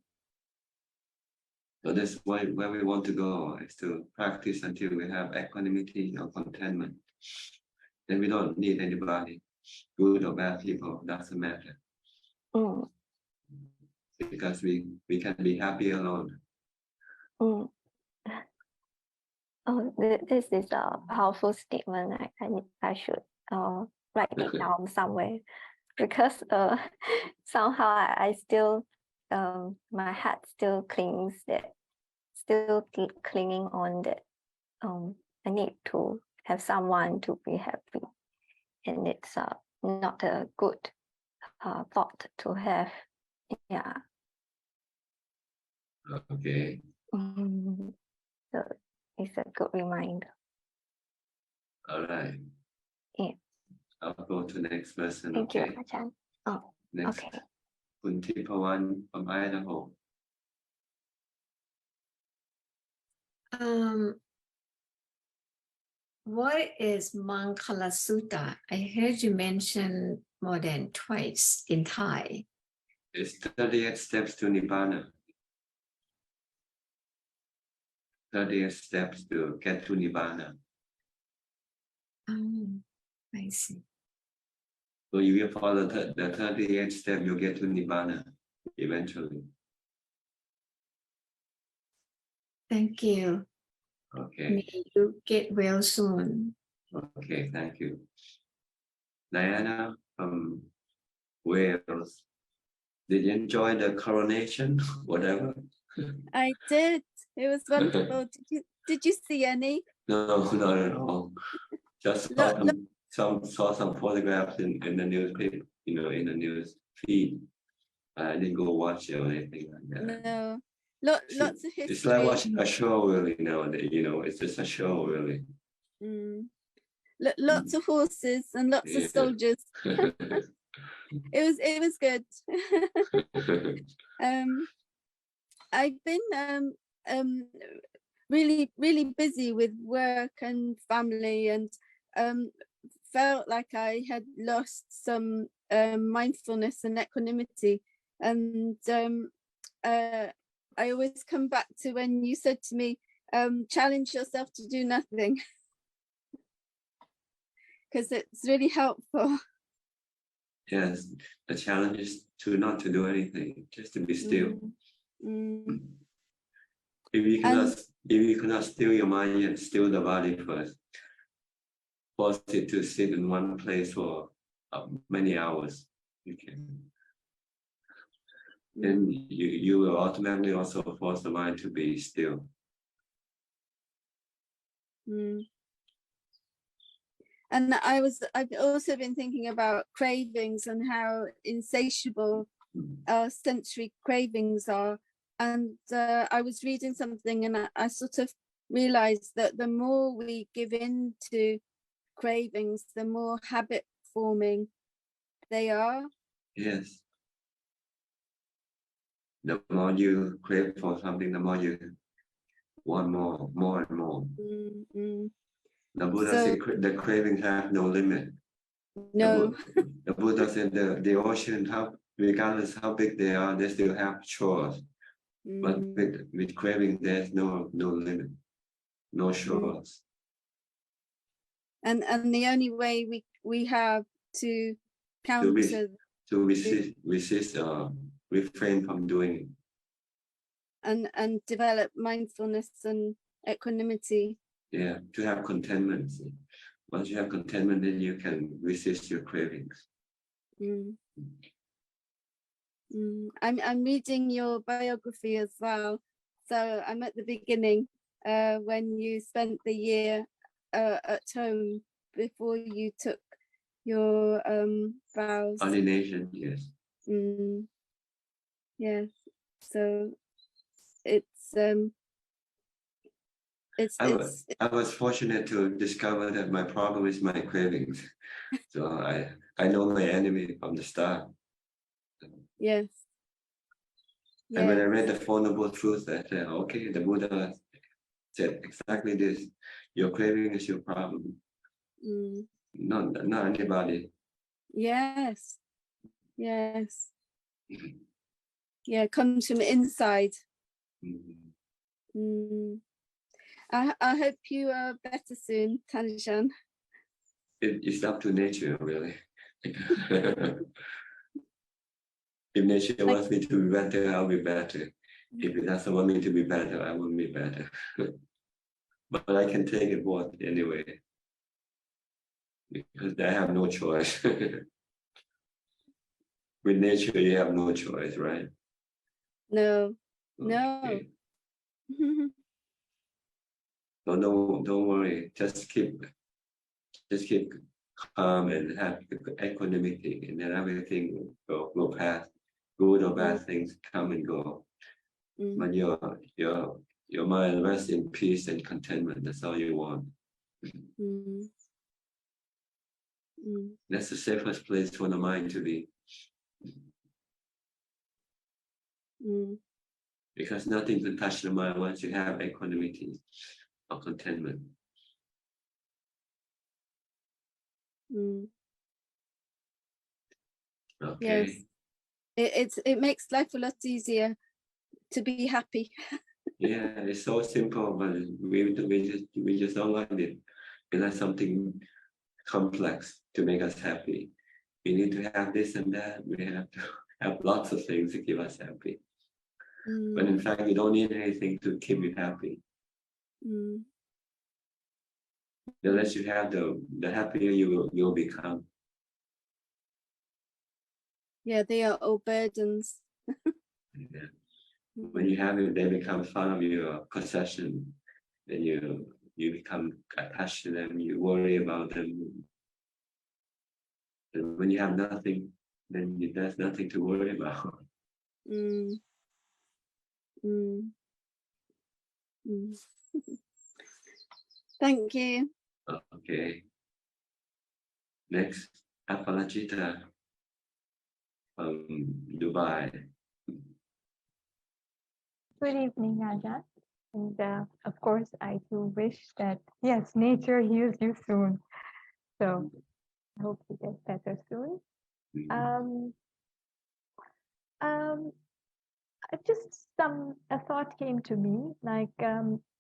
So that's where we want to go, is to practice until we have equanimity or contentment. Then we don't need anybody, good or bad people, doesn't matter. Mm. Because we can be happy alone. Mm. Oh, this is a powerful statement. I should write it down somewhere, because somehow I still my heart still clings that clinging on that I need to have someone to be happy, and it's not a good thought to have. Yeah. Okay. So it's a good reminder. All right. Yeah. I'll go to the next person. Thank Okay. you, Ajahn. Oh, Next, okay. Kuntipawan from Idaho. What is Mangala Sutta? I heard you mention more than twice in Thai. It's 38 steps to Nibbana. 38 steps to get to Nibbana. I see. So if you follow the 38 steps, you get to Nibbana eventually. Thank you. Okay. May you get well soon. Okay, thank you. Diana from Wales. Did you enjoy the coronation? Whatever. I did. It was wonderful. Did you see any? No, not at all. Just saw some photographs in the newspaper, in the news feed. I didn't go watch it or anything like that. No. Lots of history. It's like watching a show, really. It's just a show, really. Lots of horses and lots of soldiers. It was good. I've been really busy with work and family, and felt like I had lost some mindfulness and equanimity. And I always come back to when you said to me, challenge yourself to do nothing, because it's really helpful. Yes, the challenge is not to do anything, just to be still. If you cannot still your mind and still the body first, force it to sit in one place for many hours. You can. then you will automatically also force the mind to be still. And I've also been thinking about cravings and how insatiable our sensory cravings are. And I was reading something and I sort of realized that the more we give in to cravings, the more habit forming they are. Yes. The more you crave for something, the more you want more and more. The Buddha said the cravings have no limit. No. The Buddha said the ocean, regardless how big they are, they still have shores. But with craving, there's no limit, no shores. And the only way we have to counter to resist refrain from doing it. And develop mindfulness and equanimity. Yeah, to have contentment. Once you have contentment, then you can resist your cravings. I'm reading your biography as well. So I'm at the beginning when you spent the year at home before you took your vows. Ordination, yes. Yes. So I was fortunate to discover that my problem is my cravings. So I know my enemy from the start. Yes. And when I read the Four Noble Truths, I said, okay, the Buddha said exactly this. Your craving is your problem. Not anybody. Yes. Yes. Yeah, comes from inside. I hope you are better soon, Tanishan. It's up to nature, really. If nature wants me to be better, I'll be better. If it doesn't want me to be better, I won't be better. But I can take it both anyway. Because I have no choice. With nature, you have no choice, right? No. Okay. So don't worry. Just keep calm and have equanimity, and then everything will pass. Good or bad things come and go. But your mind rests in peace and contentment. That's all you want. That's the safest place for the mind to be. Because nothing can touch the mind once you have equanimity or contentment. Okay. Yes. It makes life a lot easier to be happy. Yeah, it's so simple, but we just don't like it. We like something complex to make us happy. We need to have this and that. We have to have lots of things to keep us happy. But in fact, you don't need anything to keep you happy. The less you have, the happier you will become. Yeah, they are all burdens. Yeah. When you have it, they become part of your possession. Then you become attached to them. You worry about them. And when you have nothing, then there's nothing to worry about. Thank you. Okay. Next, Apalachita from Dubai. Good evening, Ajahn. And of course, I do wish that, yes, nature heals you soon. So I hope you get better soon. Just a thought came to me, like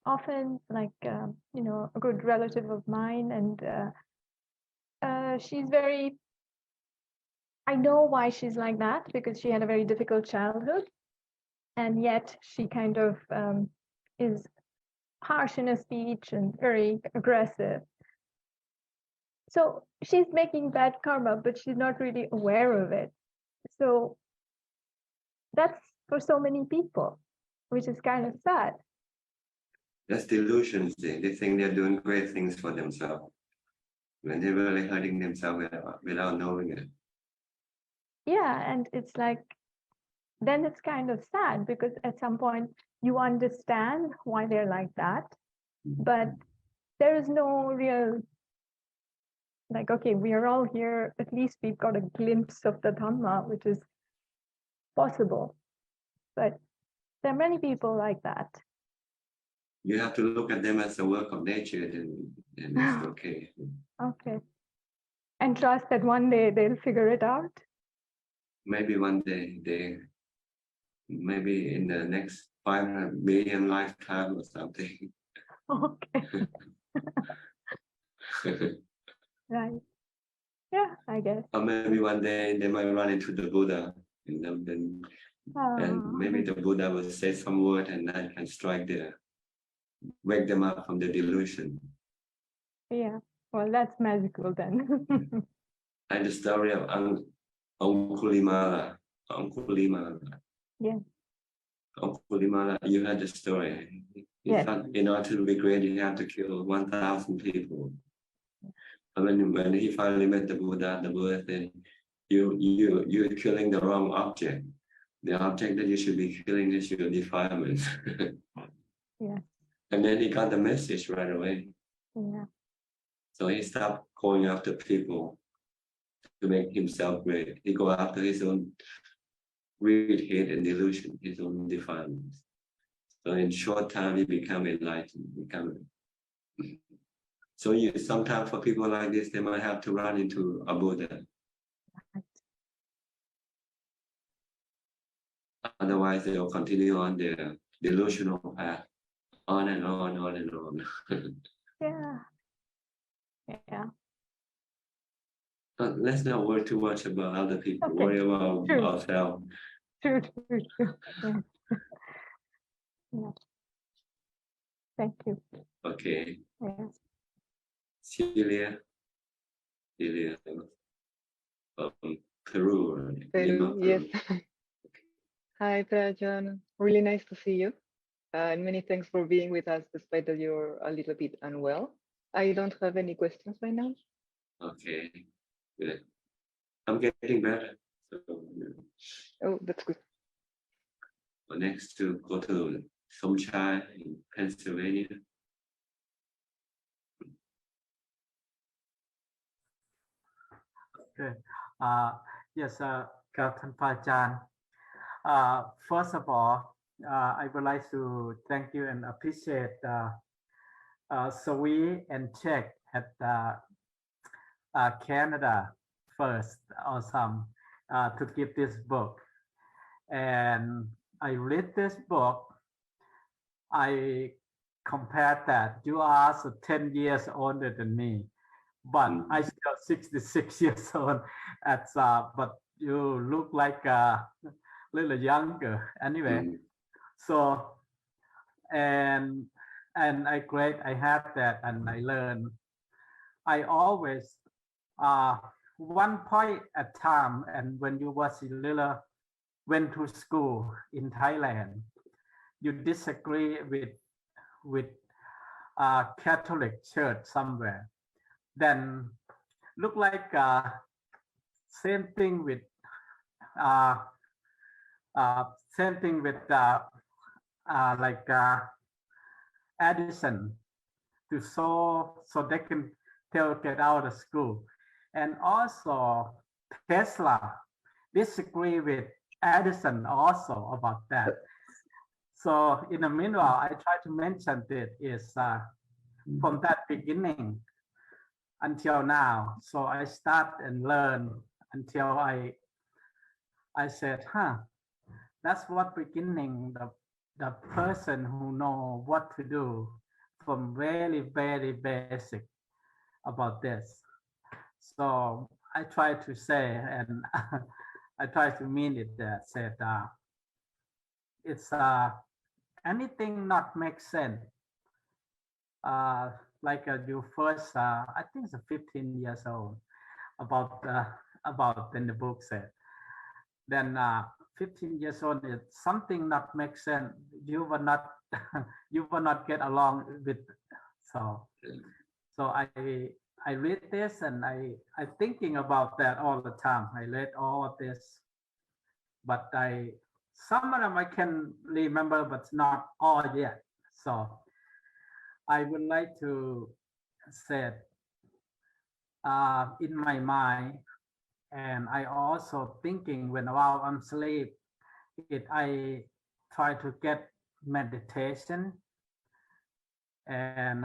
often, like, a good relative of mine, and she's very, I know why she's like that, because she had a very difficult childhood. And yet she kind of is harsh in her speech and very aggressive. So she's making bad karma, but she's not really aware of it. So that's for so many people, which is kind of sad. That's delusions. They think they're doing great things for themselves when they're really hurting themselves without knowing it. Yeah, and it's like, then it's kind of sad because at some point you understand why they're like that, but there is no real, like, okay, we are all here, at least we've got a glimpse of the Dhamma, which is possible. But there are many people like that. You have to look at them as a work of nature, then it's okay. Okay. And trust that one day they'll figure it out. Maybe one day maybe in the next 500 million lifetime or something. Okay. Right. Yeah, I guess. Or maybe one day they might run into the Buddha, and maybe the Buddha will say some word and that can wake them up from the delusion. Yeah. Well, that's magical then. And the story of Angulimala. Yeah. Angulimala, you heard the story. He Yes. thought in order to be great, you have to kill 1,000 people. And when he finally met the Buddha said, you're killing the wrong object. The object that you should be killing is your defilement. Yeah. And then he got the message right away. Yeah. So he stopped going after people to make himself great. He go after his own greed, hate, and delusion, his own defilements. So in short time, he become enlightened. So sometimes for people like this, they might have to run into a Buddha. Otherwise, they'll continue on their delusional path, on and on and on. Yeah. Yeah. But let's not worry too much about other people. Okay. Worry about True. ourselves. True. Yeah. Yeah. Thank you. Okay. Yeah. Celia from Peru. Lima, Peru, yes. Hi, Prajan. Really nice to see you. And many thanks for being with us despite that you're a little bit unwell. I don't have any questions right now. Okay, good. I'm getting better. So, Oh, that's good. next to go to Suchart in Pennsylvania. Okay. Yes, Captain Pajan. First of all, I would like to thank you and appreciate Sweet and Czech at Canada first, awesome, to give this book. And I read this book. I compared that you are 10 years older than me, but I still 66 years old. But you look like a little younger anyway. So, and I have that and I learned. I always, one point at time, and when you was little, went to school in Thailand, you disagree with Catholic church somewhere, then look like same thing with like Edison to so they can get out of school, and also Tesla disagree with Edison also about that. So in the meanwhile, I try to mention that is from that beginning until now. So I start and learn until I said, that's what beginning the person who know what to do from very, very basic about this. So I try to say, and I try to mean it that said, it's anything not make sense. Like you first, I think it's 15 years old, about in the book said. Then 15 years old, it's something not make sense. You will not you will not get along with. So I read this and I thinking about that all the time. I read all of this, but some of them I can remember, but not all yet. So I would like to say in my mind, and I also thinking while I'm asleep, I try to get meditation and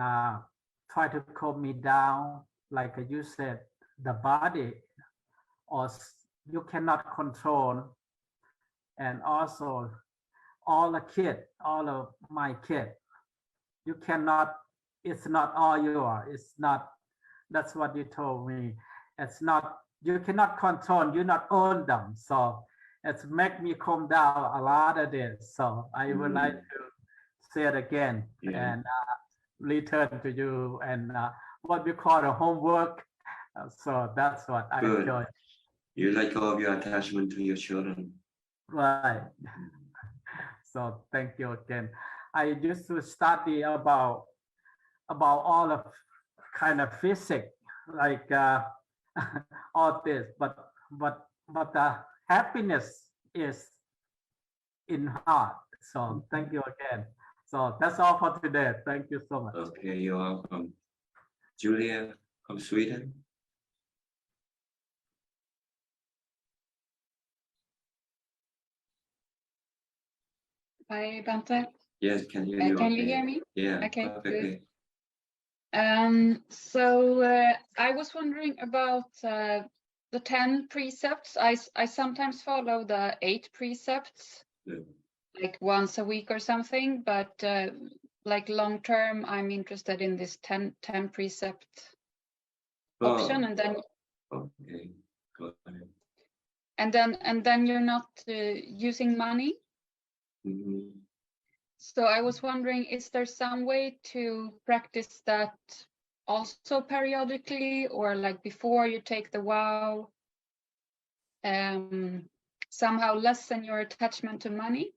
try to calm me down. Like you said, the body, or you cannot control, and also all of my kid, you cannot. It's not all yours. It's not. That's what you told me. It's not. You cannot control. You not own them. So it's make me calm down a lot of this. So I would like to say it again and return to you and what we call a homework. So that's what I enjoy. You let go of your attachment to your children. Right. So thank you again. I used to study about all of kind of physics, like all this, but the happiness is in heart. So thank you again. So that's all for today. Thank you so much. Okay, you're welcome. Julia from Sweden. Hi, Bante. Yes, can hear you. Can okay. you hear me? Yeah, Okay, perfectly. So I was wondering about the 10 precepts. I sometimes follow the 8 precepts, like once a week or something, but like long term, I'm interested in this 10 precept option, and then okay, go ahead. And then you're not using money. So I was wondering, is there some way to practice that also periodically, or like before you take the vow, somehow lessen your attachment to money?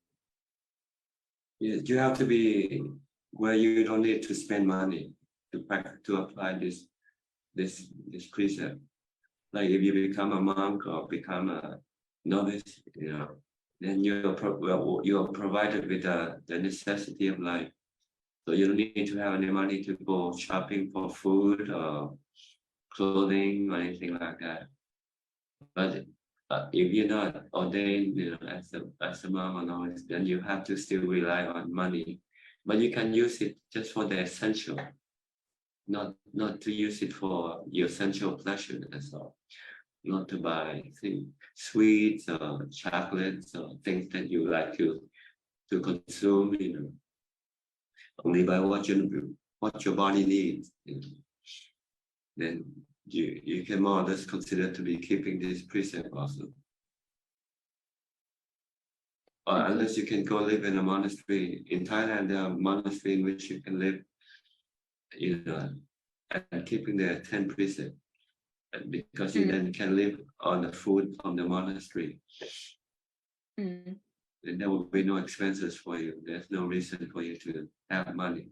Yes, you have to be where you don't need to spend money to apply this precept. Like if you become a monk or become a novice, then you're provided with the necessity of life. So you don't need to have any money to go shopping for food or clothing or anything like that. But if you're not ordained, as a monk or novice, then you have to still rely on money. But you can use it just for the essential, not to use it for your sensual pleasure. That's all. Not to buy sweets or chocolates or things that you like to consume. Only by what your body needs. Then you can more or less consider to be keeping this precept also. Or unless you can go live in a monastery. In Thailand, there are monasteries in which you can live, and keeping the 10 precepts, because you then can live on the food from the monastery. And there will be no expenses for you. There's no reason for you to have money.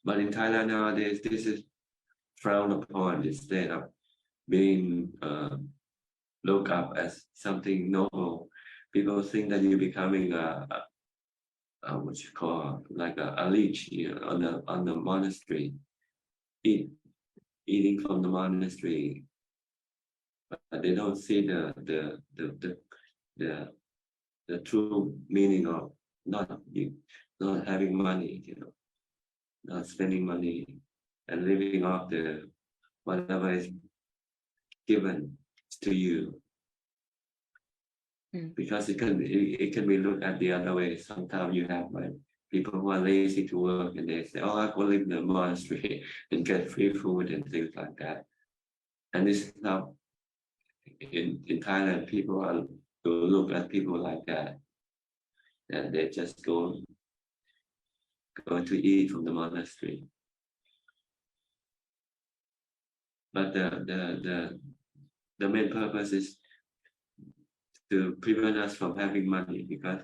But in Thailand nowadays, this is frowned upon instead of being looked up as something noble. People think that you're becoming what you call like a leech, on the monastery, eating from the monastery, but they don't see the true meaning of not having money, not spending money and living off whatever is given to you. Because it can be looked at the other way. Sometimes you have people who are lazy to work and they say, I will live in the monastery and get free food and things like that. And this is how in Thailand people are to look at people like that. And they just go to eat from the monastery. But the main purpose is to prevent us from having money, because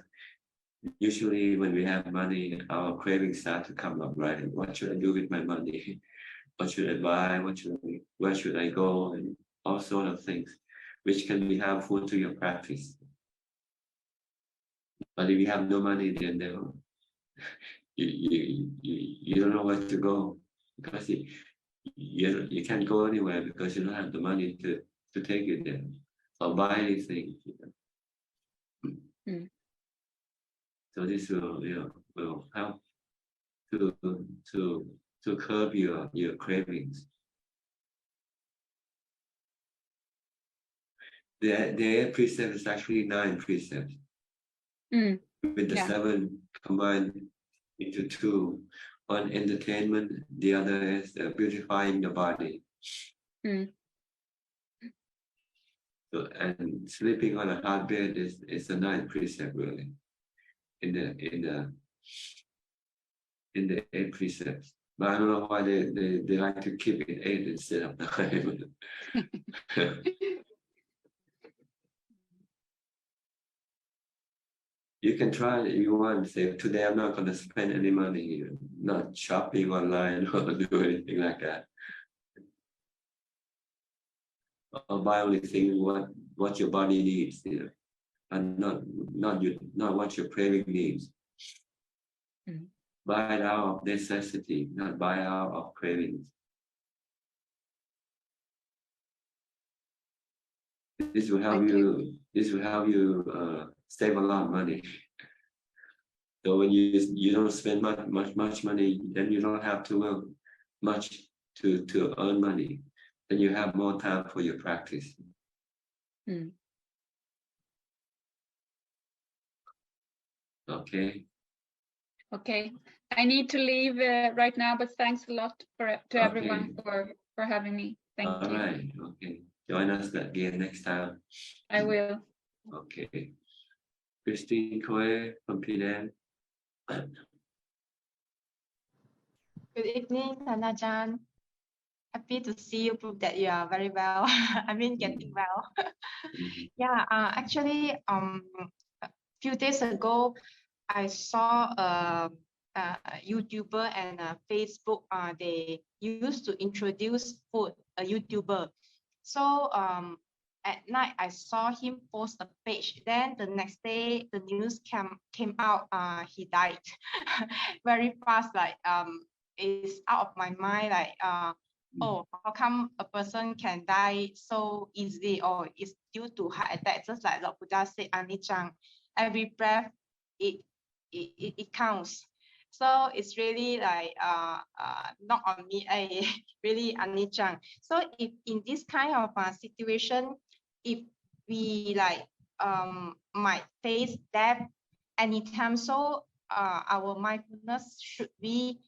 usually when we have money, our cravings start to come up, right? What should I do with my money? What should I buy? Where should I go? And all sort of things, which can be harmful to your practice. But if you have no money, then you don't know where to go, because you can't go anywhere because you don't have the money to take you there or buy anything. So this will help to curb your cravings. The 8 precepts is actually 9 precepts. With the 7 combined into 2. One entertainment, the other is beautifying the body. So, and sleeping on a hard bed is the 9th precept, really, in the 8 precepts. But I don't know why they like to keep it 8 instead of 9. You can try it if you want. Say, today I'm not going to spend any money, not shopping online or do anything like that. Or buy only things what your body needs, and not what your craving needs. Buy it out of necessity, not buy out of cravings. This will help you. This will help you save a lot of money. So when you don't spend much money, then you don't have to work much to earn money. Then you have more time for your practice. Okay. Okay. I need to leave right now, but thanks a lot to everyone for having me. Thank you. All right. Okay. Join us again next time. I will. Okay. Christine Koe from Penang. Good evening, Ajahn. Happy to see you prove that you are very well. I mean, getting well. Yeah, actually, a few days ago, I saw a YouTuber and Facebook. They used to introduce food, a YouTuber. So at night, I saw him post a page. Then the next day, the news came out. He died very fast. Like it's out of my mind. Like oh, how come a person can die so easily, or it's due to heart attack? Just like Lord Buddha said, Anicang, every breath it counts. So it's really like not on me, really Anicang. So if in this kind of situation, if we like might face death anytime, so our mindfulness should be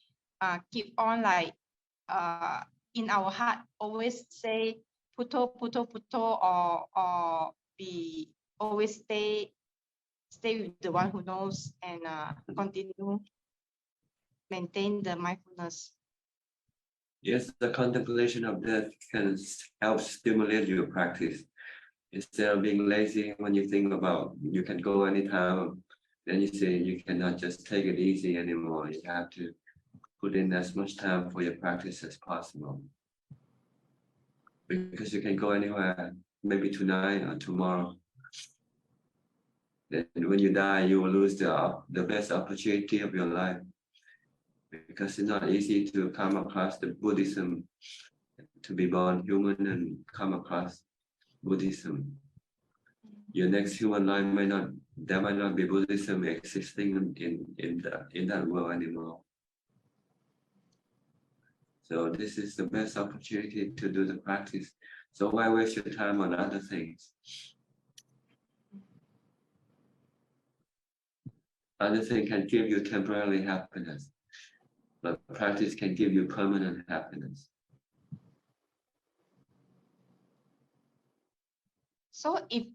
keep on like in our heart, always say Puto, Puto, Puto, or we always stay with the one who knows and continue maintain the mindfulness. Yes, the contemplation of death can help stimulate your practice. Instead of being lazy, when you think about you can go anytime, then you say you cannot just take it easy anymore. You have to put in as much time for your practice as possible. Because you can go anywhere, maybe tonight or tomorrow. Then when you die, you will lose the best opportunity of your life. Because it's not easy to come across the Buddhism, to be born human and come across Buddhism. Your next human life there might not be Buddhism existing in that world anymore. So this is the best opportunity to do the practice. So why waste your time on other things? Other things can give you temporary happiness, but practice can give you permanent happiness. So if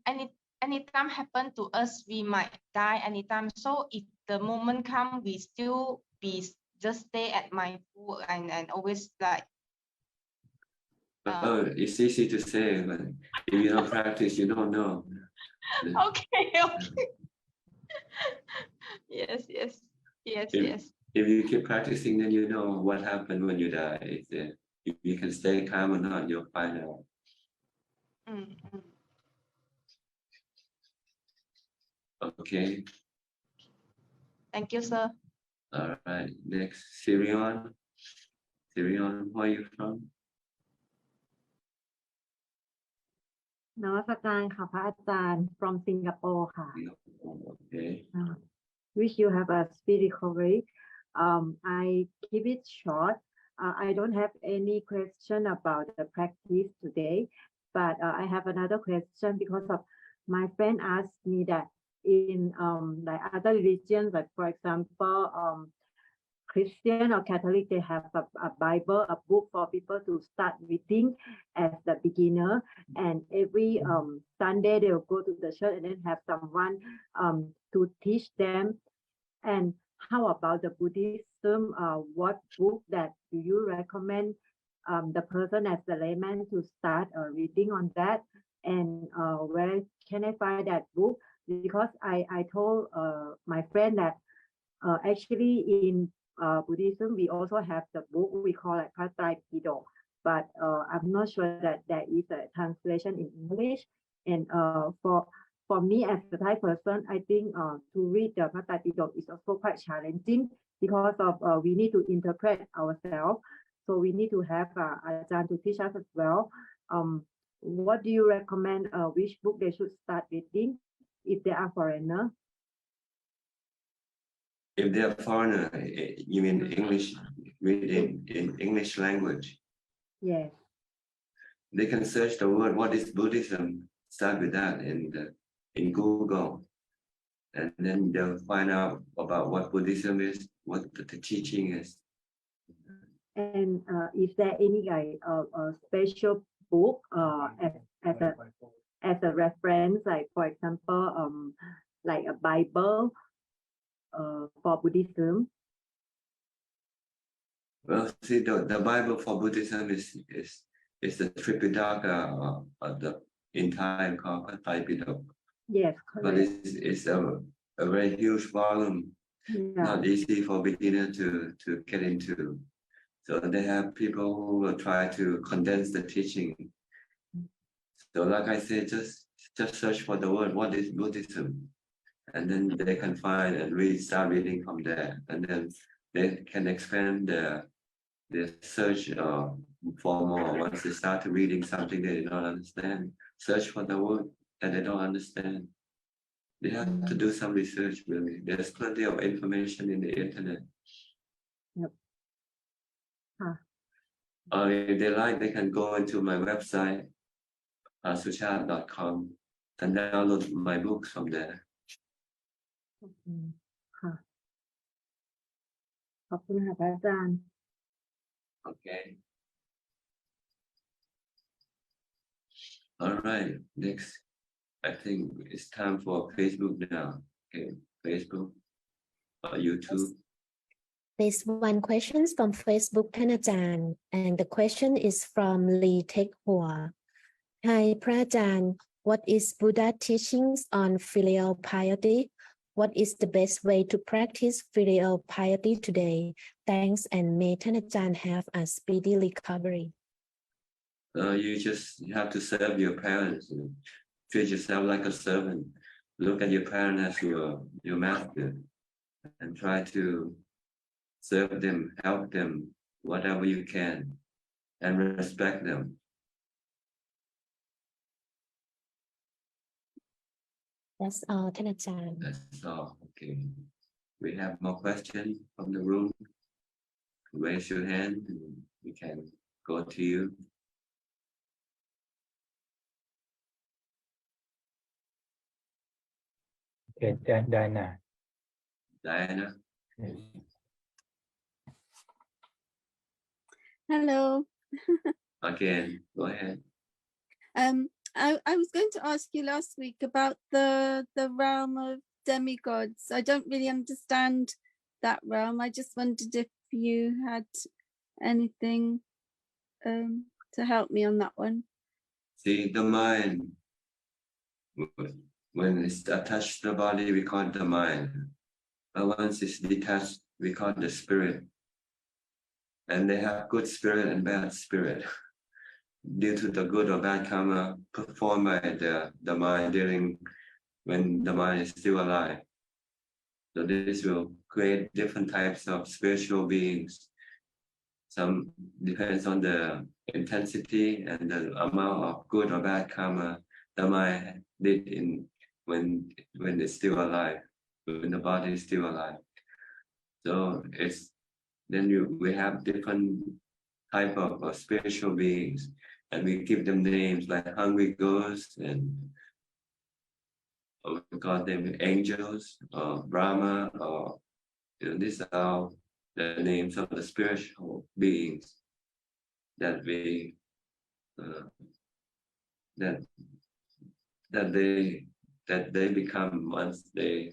anytime happen to us, we might die anytime. So if the moment come, we still be just stay at mindful and always like Oh, it's easy to say, but if you don't practice, you don't know. Okay. Yes. If you keep practicing, then you know what happened when you die. If you can stay calm or not, you'll find out. Okay. Thank you, sir. All right. Next, Sirion. Sirion, where are you from? นวัตการค่ะพระอาจารย์ from Singapore ค่ะ Okay. Wish you have a speedy recovery. I keep it short. I don't have any question about the practice today, but I have another question because of my friend asked me that in like other religions, like for example, Christian or Catholic, they have a Bible, a book for people to start reading as the beginner. And every Sunday they'll go to the church and then have someone to teach them. And how about the Buddhism? What book that do you recommend the person as the layman to start reading on that? And where can I find that book? Because I told my friend that actually in Buddhism, we also have the book we call it Phat Thai Pidok, but I'm not sure that there is a translation in English. And for me as a Thai person, I think to read the Phat Thai Pidok is also quite challenging because of we need to interpret ourselves. So we need to have Ajahn to teach us as well. What do you recommend? Which book they should start reading if they are foreigner? If they're foreigner, you mean English, reading in English language? Yes. They can search the word, what is Buddhism? Start with that in Google. And then they'll find out about what Buddhism is, what the teaching is. And is there any like a special book as a reference, like for example, like a Bible for Buddhism? Well, see, the Bible for Buddhism is the Tripitaka in time called Phat Thai Pidok. Yes, correct. But it's a very huge volume, not easy for beginner to get into. So they have people who will try to condense the teaching. So like I said, just search for the word, what is Buddhism? And then they can find and start reading from there. And then they can expand their search for more. Once they start reading something they don't understand, search for the word that they don't understand. They have to do some research, really. There's plenty of information in the internet. Yep. Or if they like, they can go into my website, Suchart.com, and download my books from there. ค่ะขอบคุณค่ะพระอาจารย์ Okay. All right. Next, I think it's time for Facebook now. Okay, Facebook or YouTube. There's one question from Facebook, Ajahn, and the question is from Lee Tek Hua. Hi, Ajahn. What is Buddha teachings on filial piety? What is the best way to practice filial piety today? Thanks, and may Ajahn have a speedy recovery. You just have to serve your parents. Treat yourself like a servant. Look at your parent as your master, and try to serve them, help them, whatever you can, and respect them. That's all, Ajahn. That's all. Okay. We have more questions from the room. Raise your hand, and we can go to you. Okay, Diana. Diana. Yes. Hello. Again, go ahead. I was going to ask you last week about the realm of demigods. I don't really understand that realm. I just wondered if you had anything to help me on that one. See, the mind, when it's attached to the body, we call it the mind. But once it's detached, we call it the spirit. And they have good spirit and bad spirit due to the good or bad karma performed by the mind during when the mind is still alive. So this will create different types of spiritual beings. Some depends on the intensity and the amount of good or bad karma the mind did in when it's still alive, when the body is still alive. So we have different type of spiritual beings, and we give them names like hungry ghosts, and we call them angels or Brahma, or these are the names of the spiritual beings that we that they become once they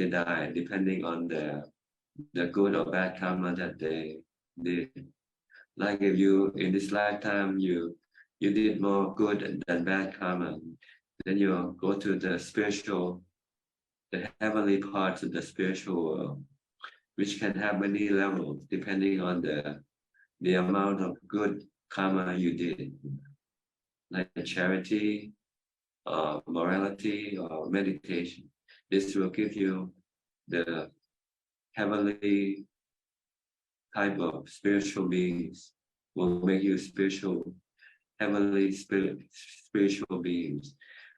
die, depending on the good or bad karma that they did. Like if you in this lifetime you did more good than bad karma, then you go to the heavenly parts of the spiritual world, which can have many levels depending on the amount of good karma you did, like charity, morality, or meditation. This will give you the heavenly type of spiritual beings, will make you heavenly spiritual beings.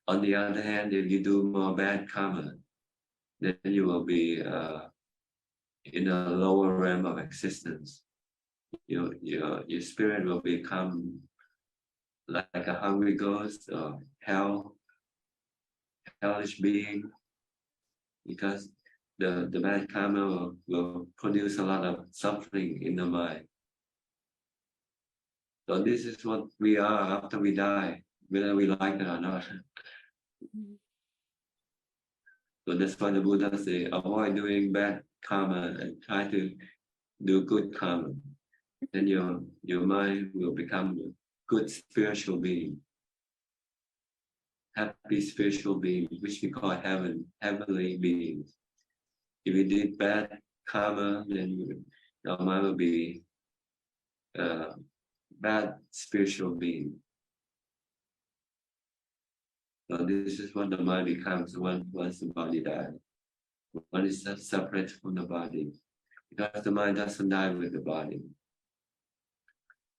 On the other hand, if you do more bad karma, then you will be in a lower realm of existence. Your spirit will become like a hungry ghost or hellish being, because the bad karma will produce a lot of suffering in the mind. So this is what we are after we die, whether we like it or not. So that's why the Buddha say, avoid doing bad karma and try to do good karma. Then your mind will become a good spiritual being, happy spiritual being, which we call heavenly beings. If you did bad karma, then your mind will be bad spiritual being. So this is what the mind becomes once the body dies. One is separate from the body, because the mind doesn't die with the body.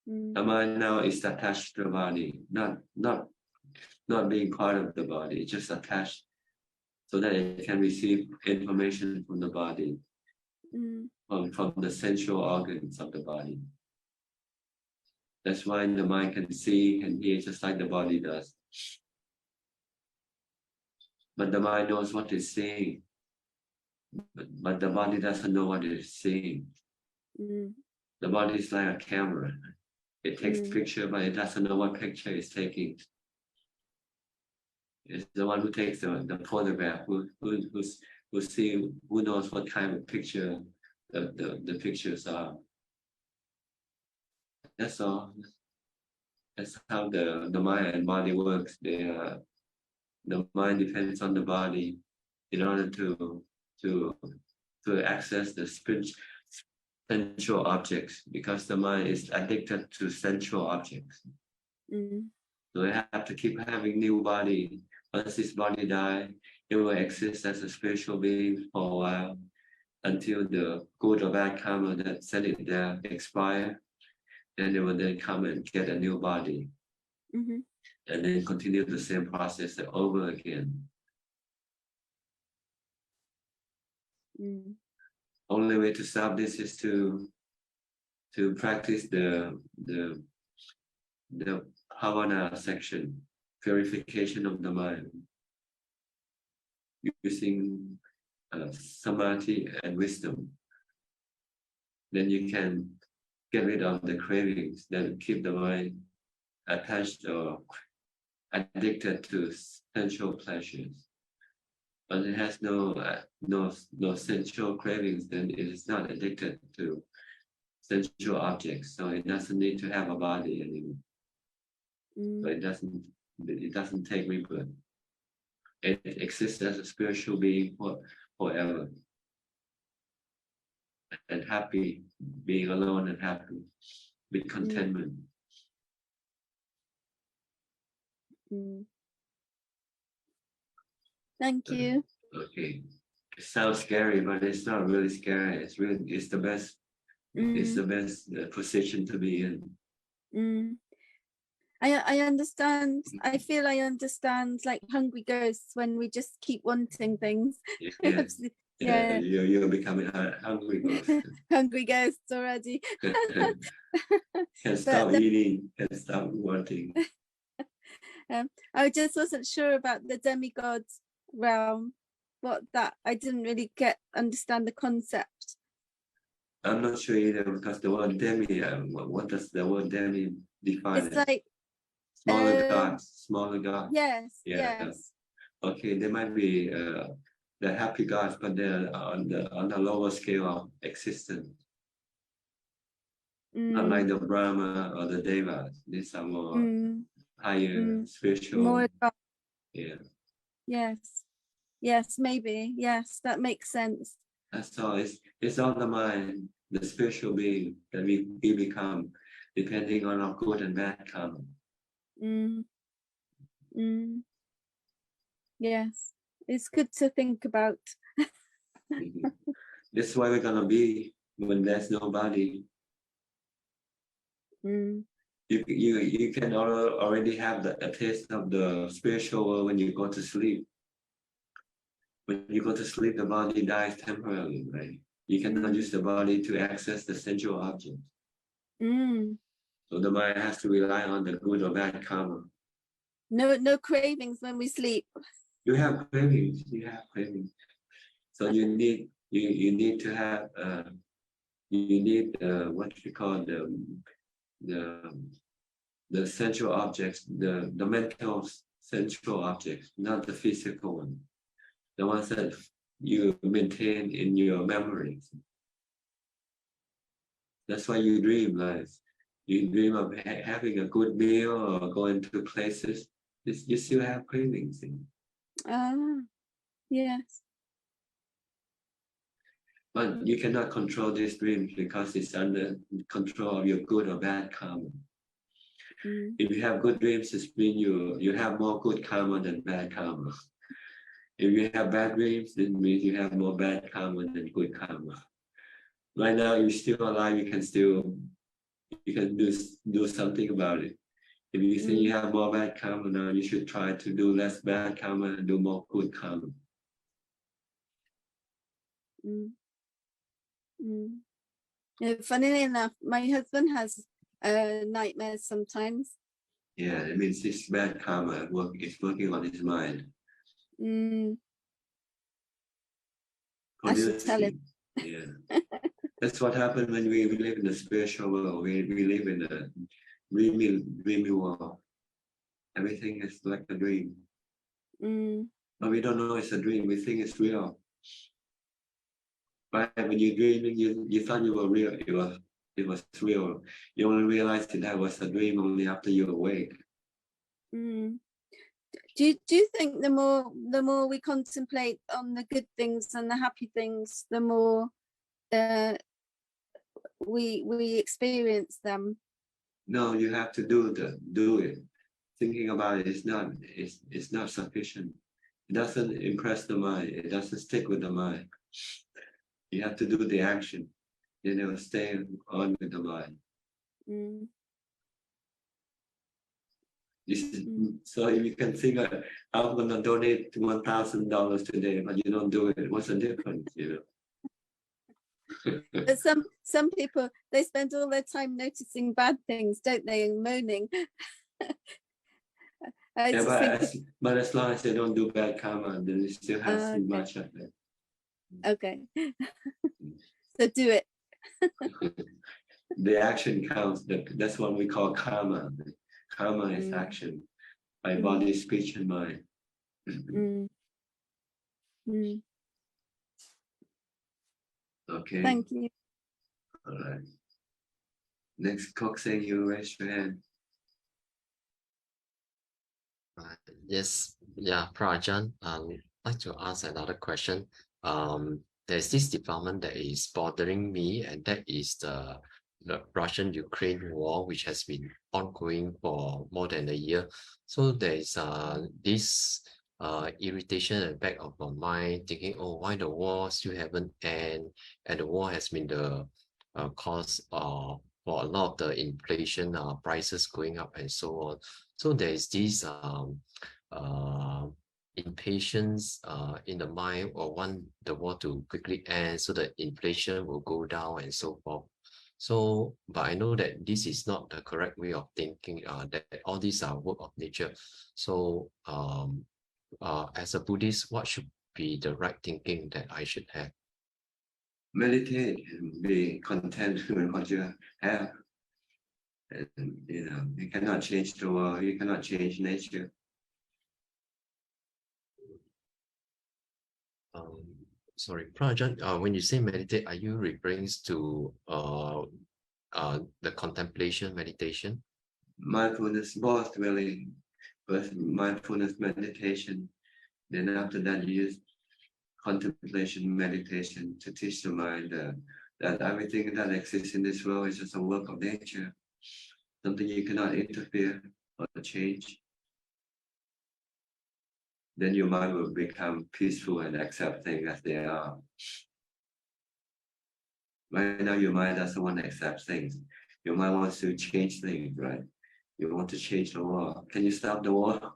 The mind now is attached to the body, not being part of the body, it's just attached so that it can receive information from the body, from the sensual organs of the body. That's why the mind can see and hear just like the body does. But the mind knows what it's seeing, but the body doesn't know what it's seeing. The body is like a camera. It takes picture, but it doesn't know what picture it's taking. It's the one who takes the photograph, who knows what kind of picture the pictures are. That's all. That's how the mind and body works. The mind depends on the body in order to access the sensual objects, because the mind is addicted to sensual objects. So they have to keep having new body. Once this body dies, it will exist as a spiritual being for a while until the good or bad karma that set it there expire. Then they will then come and get a new body. And then continue the same process over again. Only way to stop this is to practice the bhavana section, purification of the mind, using samadhi and wisdom. Then you can get rid of the cravings that keep the mind attached or addicted to sensual pleasures. But it has no sensual cravings, then it is not addicted to sensual objects. So it doesn't need to have a body anymore. So it doesn't take rebirth. It exists as a spiritual being forever. And happy, being alone and happy, with contentment. Thank you. Okay. It sounds scary, but it's not really scary. It's the best. It's the best position to be in. I understand. I feel I understand, like hungry ghosts, when we just keep wanting things. Yeah, you're becoming a hungry ghost. Hungry ghosts already. Can't stop eating, can't stop wanting. I just wasn't sure about the demigods realm. I didn't really understand the concept. I'm not sure either, because the word demi, what does the word demi define? It's like smaller gods. Yes, Yeah. yes. Okay, there might be the happy gods, but they're on the lower scale of existence. Not like the Brahma or the Devas. These are more higher spiritual. More. Yeah. Yes, maybe. Yes, that makes sense. That's all. It's all the mind, the spiritual being that we become, depending on our good and bad karma. Yes, it's good to think about. This is why we're gonna be when there's nobody. You can already have a taste of the spiritual world when you go to sleep. When you go to sleep, the body dies temporarily, right? You cannot use the body to access the sensual object. So the mind has to rely on the good or bad karma. No cravings when we sleep. You have cravings. So you need to have what we call the sensual objects, the mental sensual objects, not the physical one. The ones that you maintain in your memories. That's why you dream, like you dream of having a good meal or going to places. You still have cravings. Yes. But you cannot control these dreams because it's under control of your good or bad karma. If you have good dreams, it means you have more good karma than bad karma. If you have bad dreams, it means you have more bad karma than good karma. Right now, you're still alive. You can do something about it. If you think you have more bad karma now, you should try to do less bad karma and do more good karma. Funnily enough, my husband has nightmares sometimes. Yeah, it means this bad karma is working on his mind. I should tell him. Yeah. That's what happened when we live in the spiritual world. We live in a dreamy world. Everything is like a dream. But we don't know it's a dream. We think it's real. But when you're dreaming, you thought you were real. It was real. You only realized that was a dream only after you're awake. Do you think the more we contemplate on the good things and the happy things, the more we experience them? No, you have to do it. Thinking about it is not sufficient. It doesn't impress the mind. It doesn't stick with the mind. You have to do the action. Then it will stay on with the mind. So if you can think, I'm going to donate $1,000 today, but you don't do it, what's the difference? But some people, they spend all their time noticing bad things, don't they, and moaning. But as long as they don't do bad karma, then they still have much of it. Okay. So do it. The action counts. That's what we call karma. Karma is action by body, speech, and mind. Okay. Thank you. All right. Next, Coxie, you raise your hand. Yes, yeah, Prajan, I'd like to ask another question. There's this development that is bothering me, and that is the Russian-Ukraine war, which has been ongoing for more than a year. So there is this irritation at the back of my mind, thinking, oh, why the war still haven't ended, and the war has been the cause for a lot of the inflation, prices going up and so on. So there is this impatience in the mind, or want the war to quickly end so that inflation will go down and so forth. So, but I know that this is not the correct way of thinking, that all these are work of nature. So as a Buddhist, what should be the right thinking that I should have? Meditate and be content with what you have. And, you cannot change the world, you cannot change nature. Sorry, Prajan, when you say meditate, are you referring to the contemplation meditation? Mindfulness, both really. First, mindfulness meditation. Then after that, you use contemplation meditation to teach the mind that everything that exists in this world is just a work of nature, something you cannot interfere or change. Then your mind will become peaceful and accept things as they are. Right now, your mind doesn't want to accept things. Your mind wants to change things, right? You want to change the world. Can you stop the war?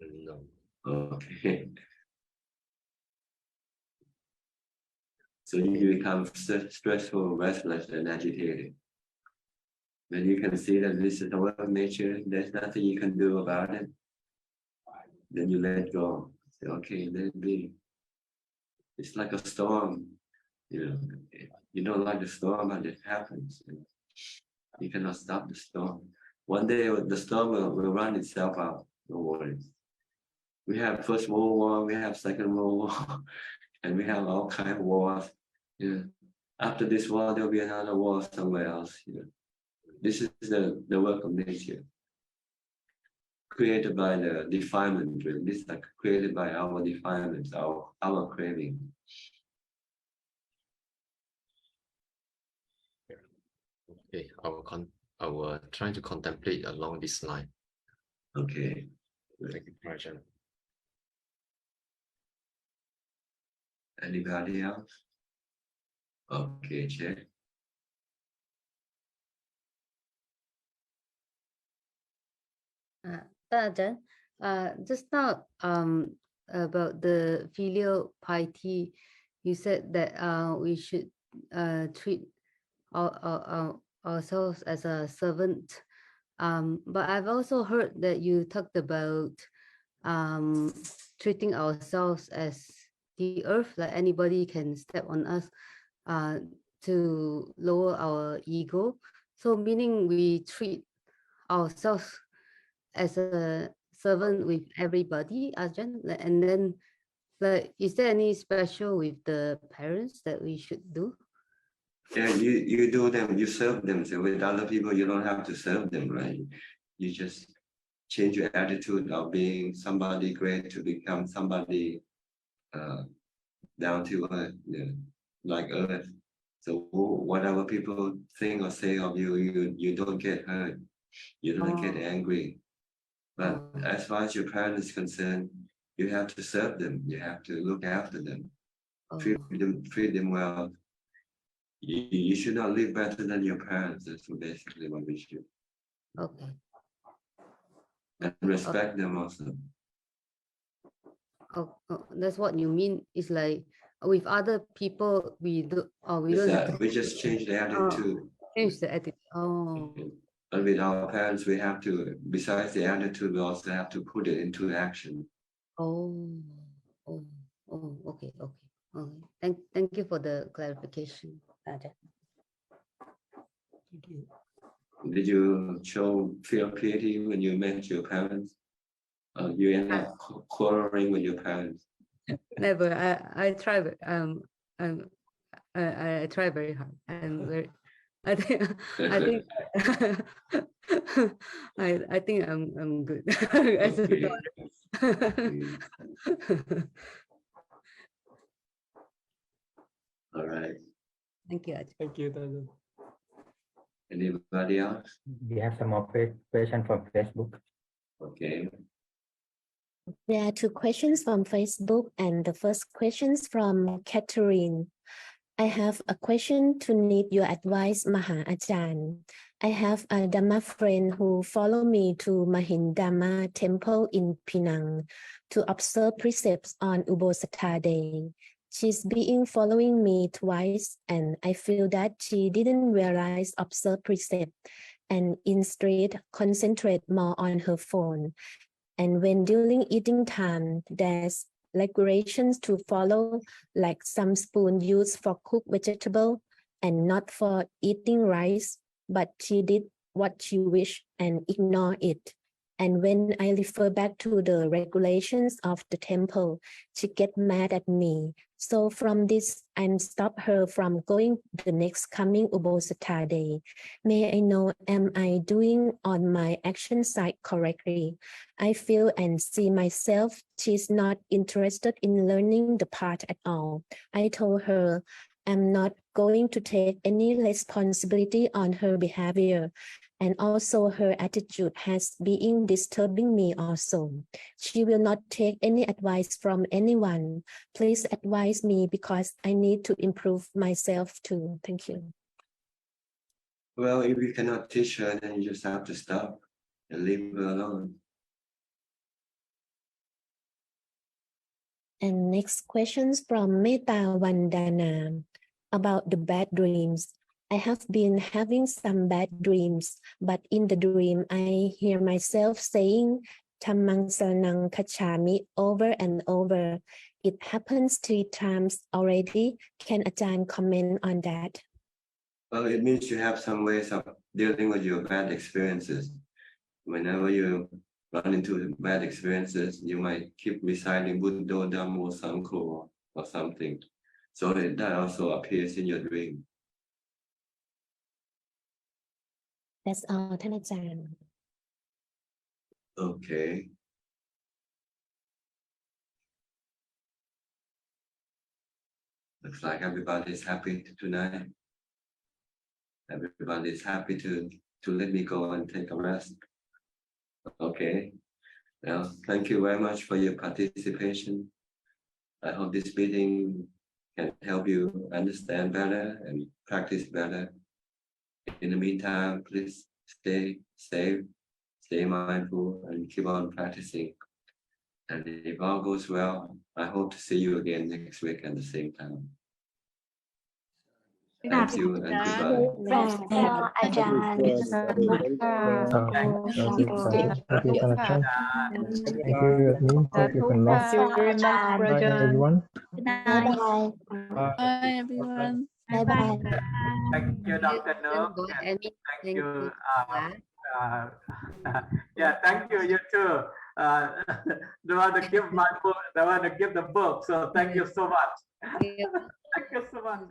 No. Okay. So you become stressful, restless, and agitated. Then you can see that this is the work of nature. There's nothing you can do about it. Then you let go. Say, okay, let it be. It's like a storm. You don't like the storm, and it happens. You cannot stop the storm. One day the storm will run itself out. No worries. We have First World War, we have Second World War, and we have all kinds of wars. After this war, there'll be another war somewhere else. This is the work of nature, created by the defilement. This is like created by our defilements, our craving. Okay, I will try to contemplate along this line. Okay. Thank you, Prajan. Anybody else? Okay, check. Ajahn, just now about the filial piety, you said that we should treat ourselves as a servant. But I've also heard that you talked about treating ourselves as the earth, like anybody can step on us to lower our ego. So meaning we treat ourselves as a servant with everybody, Ajahn, and then like, is there any special with the parents that we should do? Yeah, you do them, you serve them. So with other people, you don't have to serve them, right? You just change your attitude of being somebody great to become somebody down to earth, like earth. So whatever people think or say of you, you don't get hurt. You don't get angry. But as far as your parents is concerned, you have to serve them. You have to look after them. Treat them well. You should not live better than your parents. That's basically what we should. Okay. And respect them also. Oh, that's what you mean. It's like with other people, we do. We don't have to. We just change the attitude. Change the attitude. Oh. But with our parents, we have to. Besides the attitude, we also have to put it into action. Okay. Thank you for the clarification, Ajahn. Thank you. Did you feel pity when you met your parents? You end up quarreling with your parents? Never. I try. I try very hard. I think I think I'm good as a daughter. All right. Thank you, Ajahn. Thank you, Ajahn. Anybody else? We have some more questions from Facebook. Okay. There are two questions from Facebook, and the first question is from Catherine. I have a question to need your advice, Maha Ajahn. I have a Dhamma friend who follow me to Mahindama temple in Penang to observe precepts on Ubosatha Day. She's been following me twice, and I feel that she didn't realize observe precept and instead concentrate more on her phone. And when during eating time, there's regulations to follow, like some spoon used for cooked vegetable and not for eating rice, but she did what she wished and ignore it. And when I refer back to the regulations of the temple, she get mad at me. So from this, I'm stop her from going the next coming Ubosatha Day. May I know, am I doing on my action side correctly? I feel and see myself, she's not interested in learning the path at all. I told her I'm not going to take any responsibility on her behavior. And also her attitude has been disturbing me also. She will not take any advice from anyone. Please advise me because I need to improve myself too. Thank you. Well, if you cannot teach her, then you just have to stop and leave her alone. And next questions from Meta Vandana about the bad dreams. I have been having some bad dreams, but in the dream, I hear myself saying Dhammang Saranang Kachami over and over. It happens 3 times already. Can Ajahn comment on that? Well, it means you have some ways of dealing with your bad experiences. Whenever you run into bad experiences, you might keep reciting Buddho, Dhammo, Sangho or something. So that also appears in your dream. That's all,ท่านอาจารย์ Okay. Looks like everybody's happy tonight. Everybody's happy to let me go and take a rest. Okay. Well, thank you very much for your participation. I hope this meeting can help you understand better and practice better. In the meantime, please stay safe, stay mindful, and keep on practicing. And if all goes well, I hope to see you again next week at the same time. Thank you and goodbye. Thank you, Ajahn. Thank you, Admin. Thank you, Kunlo. Bye, everyone. Bye, everyone. Bye. Thank you, Dr. Nook. Thank you. Yeah, thank you. You too. Don't want to give my book. Don't want to give the book. So thank you so much. Thank you so much.